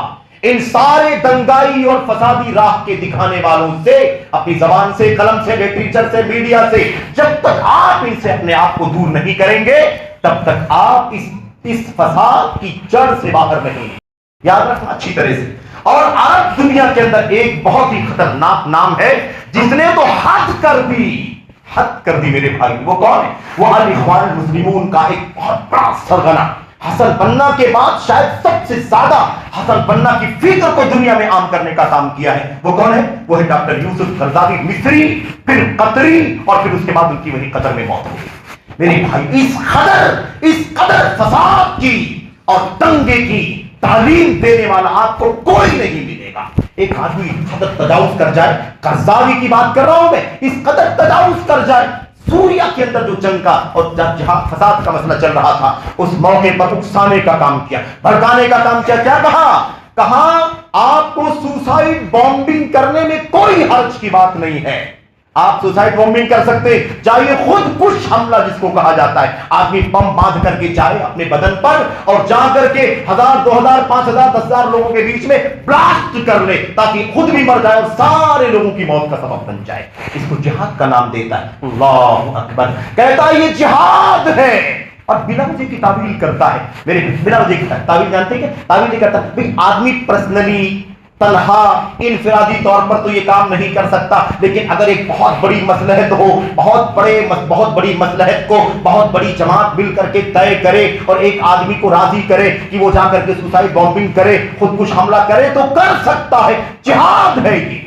ان سارے دنگائی اور فسادی راہ کے دکھانے والوں سے، اپنی زبان سے، قلم سے، لٹریچر سے، میڈیا سے، جب تک آپ ان سے اپنے آپ کو دور نہیں کریں گے تب تک آپ اس فساد کی جڑ سے باہر نہیں۔ یاد رکھنا اچھی طرح سے۔ اور عرب دنیا کے اندر ایک بہت ہی خطرناک نام ہے جس نے تو حد کر دی میرے بھائی، وہ کون ہے؟ وہ الاخوان المسلمون کا ایک بہت بڑا سرغنہ، حسن بنا کے بعد شاید سب سے زیادہ حسن بنا کی فکر کو دنیا میں عام کرنے کا کام کیا ہے۔ وہ کون ہے؟ وہ ہے ڈاکٹر یوسف قرضاوی، مصری، پھر قطری، اور پھر اس کے بعد ان کی وہی قطر میں موت ہو گئی۔ میرے بھائی، اس قدر فساد کی اور دنگے کی تعلیم دینے والا آپ کو کوئی نہیں ملے گا۔ ایک آدمی اس قدر تجاوز کر جائے، قرضاوی کی بات کر رہا ہوں میں، اس قدر تجاوز کر جائے، سوریا کے اندر جو جنگ کا اور جہاں فساد کا مسئلہ چل رہا تھا، اس موقع پر اکسانے کا کام کیا، بھڑکانے کا کام کیا۔ کیا کہا آپ کو سوسائڈ بامبنگ کرنے میں کوئی حرج کی بات نہیں ہے، آپ سوسائڈ بامبنگ کر سکتے، چاہیے خود کش حملہ جس کو کہا جاتا ہے، آدمی بم باندھ کر کے جائے اپنے بدن پر اور جا کر کے 1000 2000 5000 10000 لوگوں کے بیچ میں بلاسٹ کر لے تاکہ خود بھی مر جائے اور سارے لوگوں کی موت کا سبب بن جائے، اس کو جہاد کا نام دیتا ہے۔ اللہ اکبر، کہتا ہے یہ جہاد ہے، اور بنا وجہ کی تعویل کرتا ہے. میرے بنا وجہ کی تعویل جانتے ہیں کہ تعویل نہیں کرتا بھائی. آدمی پرسنلی تنہا انفرادی طور پر تو یہ کام نہیں کر سکتا، لیکن اگر ایک بہت بڑی مصلحت ہو، بہت بڑی مصلحت کو بہت بڑی جماعت مل کر کے طے کرے اور ایک آدمی کو راضی کرے کہ وہ جا کر کے سوسائڈ بامبنگ کرے، خودکش حملہ کرے، تو کر سکتا ہے. جہاد ہے یہ.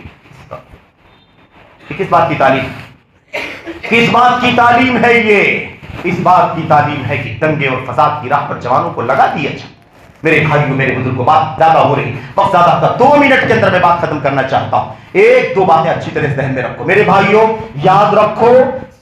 کس بات کی تعلیم؟ کس بات کی تعلیم ہے یہ؟ اس بات کی تعلیم ہے کہ دنگے اور فساد کی راہ پر جوانوں کو لگا دیا جائے. میرے بھائیوں، میرے بزرگوں، بات زیادہ ہو رہی، وقت زیادہ تھا، 2 منٹ کے اندر میں بات ختم کرنا چاہتا ہوں. 1-2 باتیں اچھی طرح ذہن میں رکھو. میرے بھائیوں یاد رکھو،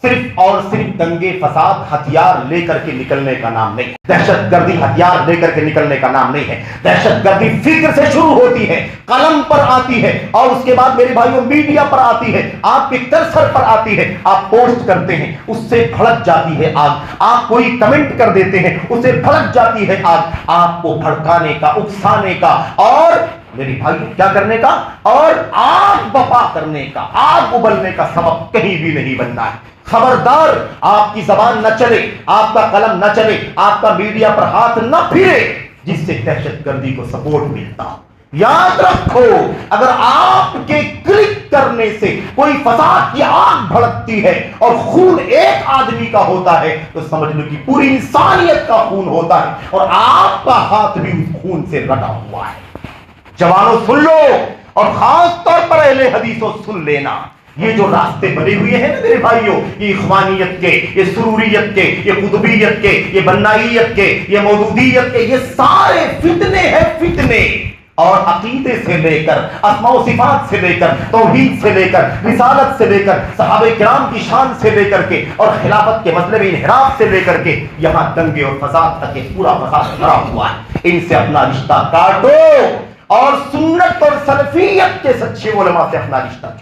صرف اور صرف دنگے فساد ہتھیار لے کر کے نکلنے کا نام نہیں. دہشت گردی ہتھیار لے کر کے نکلنے کا نام نہیں ہے. دہشت گردی فکر سے شروع ہوتی ہے، قلم پر آتی ہے، اور اس کے بعد میرے بھائیوں میڈیا پر آتی ہے، آپ کے کرسر پر آتی ہے. آپ پوسٹ کرتے ہیں، اس سے بھڑک جاتی ہے آگ. آپ کوئی کمنٹ کر دیتے ہیں، اس سے بھڑک جاتی ہے آگ. آپ کو بھڑکانے کا، اکسانے کا، اور میری بھائیوں کیا کرنے کا، اور آگ بپا کرنے کا، آگ ابلنے کا سبب کہیں بھی نہیں بننا ہے. خبردار، آپ کی زبان نہ چلے، آپ کا قلم نہ چلے، آپ کا میڈیا پر ہاتھ نہ پھرے جس سے دہشت گردی کو سپورٹ ملتا. یاد رکھو، اگر آپ کے کلک کرنے سے کوئی فساد کی آگ بھڑکتی ہے اور خون ایک آدمی کا ہوتا ہے تو سمجھ لو کہ پوری انسانیت کا خون ہوتا ہے، اور آپ کا ہاتھ بھی اس خون سے رٹا ہوا ہے. جوانوں سن لو، اور خاص طور پر اہل حدیثوں سن لینا. یہ جو راستے بنے ہوئے ہیں نا میرے بھائیوں، یہ اخوانیت کے، یہ سروریت کے، یہ قطبیت کے، یہ بنائیت کے، یہ مودودیت کے، یہ سارے فتنے ہیں، فتنے. اور عقیدے سے لے کر اسماء و صفات سے لے کر توحید سے لے کر رسالت سے لے کر صحابہ کرام کی شان سے لے کر کے اور خلافت کے مطلب انحراف سے لے کر کے یہاں دنگے اور فساد تک پورا فساد بھرا ہوا ہے. ان سے اپنا رشتہ کاٹو اور سنت اور سلفیت کے سچے علماء سے اپنا رشتہ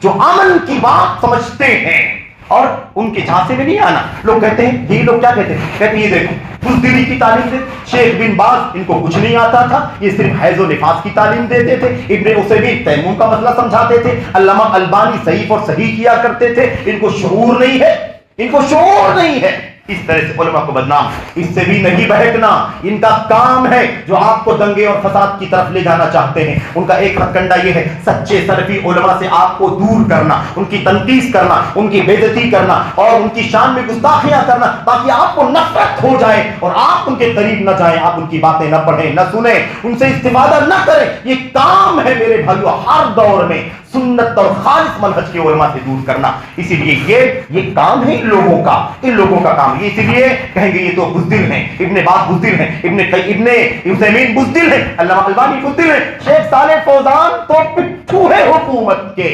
جو امن کی بات سمجھتے ہیں، اور ان کے جھانسے میں نہیں آنا. لوگ کہتے ہیں، یہ لوگ کیا کہتے ہیں، کہتے ہیں یہ دیکھو بزدلی کی تعلیم دے. شیخ بن باز ان کو کچھ نہیں آتا تھا، یہ صرف حیض و نفاس کی تعلیم دیتے تھے. ابن عثیمین تیمم کا مسئلہ سمجھاتے تھے. علامہ البانی ضعیف اور صحیح کیا کرتے تھے. ان کو شعور نہیں ہے، ان کو شعور نہیں ہے. اس طرح سے علماء کو بدنام، اس سے بھی نہیں بہکنا. ان کا کام ہے جو آپ کو دنگے اور فساد کی طرف لے جانا چاہتے ہیں. ان کا ایک ہتھ کنڈا یہ ہے، سچے سلفی علماء سے آپ کو دور کرنا، ان کی تنقید کرنا، ان کی بے عزتی کرنا اور ان کی شان میں گستاخیاں کرنا، تاکہ آپ کو نفرت ہو جائے اور آپ ان کے قریب نہ جائیں، آپ ان کی باتیں نہ پڑھیں، نہ سنیں، ان سے استفادہ نہ کریں. یہ کام ہے میرے بھائیوں ہر دور میں سنت اور خالص منہج کے علماء سے دور کرنا. اسی لیے یہ کام ہے ان لوگوں کا کام. اسی لیے کہیں گے یہ تو بزدل ہیں، ابن باز بزدل ہیں، ابن عثیمین بزدل ہیں، علامہ البانی بزدل ہیں، شیخ صالح فوزان تو پٹھو ہے حکومت کے،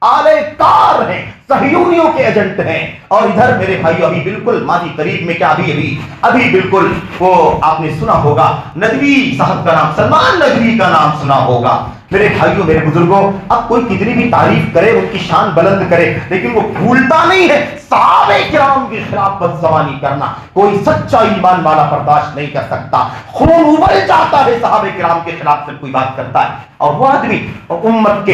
آلے کار ہیں، صہیونیوں کے ایجنٹ ہیں. اور ادھر میرے بھائیو ابھی بالکل ماضی قریب میں کیا ابھی بالکل وہ آپ نے سنا ہوگا، ندوی صاحب کا نام، سلمان ندوی کا نام سنا ہوگا. میرے بھائیوں، میرے بزرگوں، اب کوئی کتنی بھی تعریف کرے، ان کی شان بلند کرے، لیکن وہ بھولتا نہیں ہے صحابہ کرام کے خلاف بدزبانی کرنا کوئی سچا ایمان والا برداشت نہیں کر سکتا. خون ابل جاتا ہے صحابہ کرام کے خلاف جب کوئی بات کرتا ہے. اور وہ آدمی امت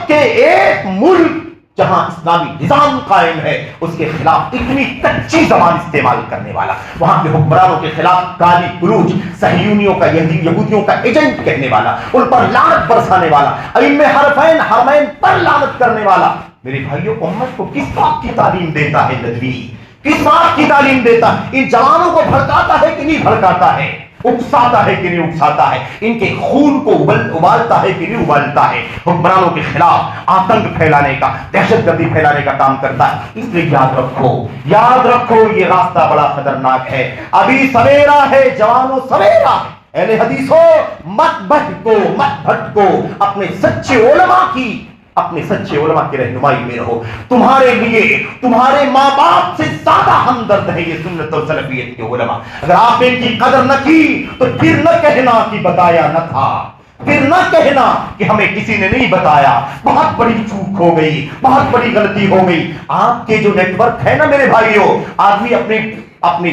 کے ایک ملک جہاں اسلامی نظام قائم ہے اس کے خلاف اتنی کچی زبان استعمال کرنے والا، وہاں کے حکمرانوں کے خلاف گالی گلوچ، صہیونیوں کا، یہودیوں کا ایجنٹ کہنے والا، ان پر لعنت برسانے والا، ائمہ حرفین حرمین پر لعنت کرنے والا. میرے بھائیوں، امت کو کس بات کی تعلیم دیتا ہے ندوی؟ کس بات کی تعلیم دیتا ہے؟ ان جوانوں کو بھڑکاتا ہے کہ نہیں بھڑکاتا ہے؟ اکساتا ہے کہ نہیں اکساتا ہے؟ ان کے خون کو ابالتا ہے کہ نہیں ابالتا ہے؟ حکمرانوں کے خلاف آتنک پھیلانے کا، دہشت گردی پھیلانے کا کام کرتا ہے. اس لیے یاد رکھو یہ راستہ بڑا خطرناک ہے. ابھی سویرا ہے جوانوں، سویرا ہے. اہل حدیثوں مت بھٹکو، اپنے سچے علماء کی رہنمائی میں رہو. تمہارے لیے تمہارے ماں باپ سے زیادہ ہمدرد ہے یہ سنت اور سلفیت کے علماء. اگر آپ نے ان کی قدر نہ کی تو پھر نہ کہنا کہ بتایا نہ تھا، پھر نہ کہنا کہ ہمیں کسی نے نہیں بتایا. بہت بڑی چوک ہو گئی، بہت بڑی غلطی ہو گئی. آپ کے جو نیٹ ورک ہے نا میرے بھائیوں، آدمی اپنی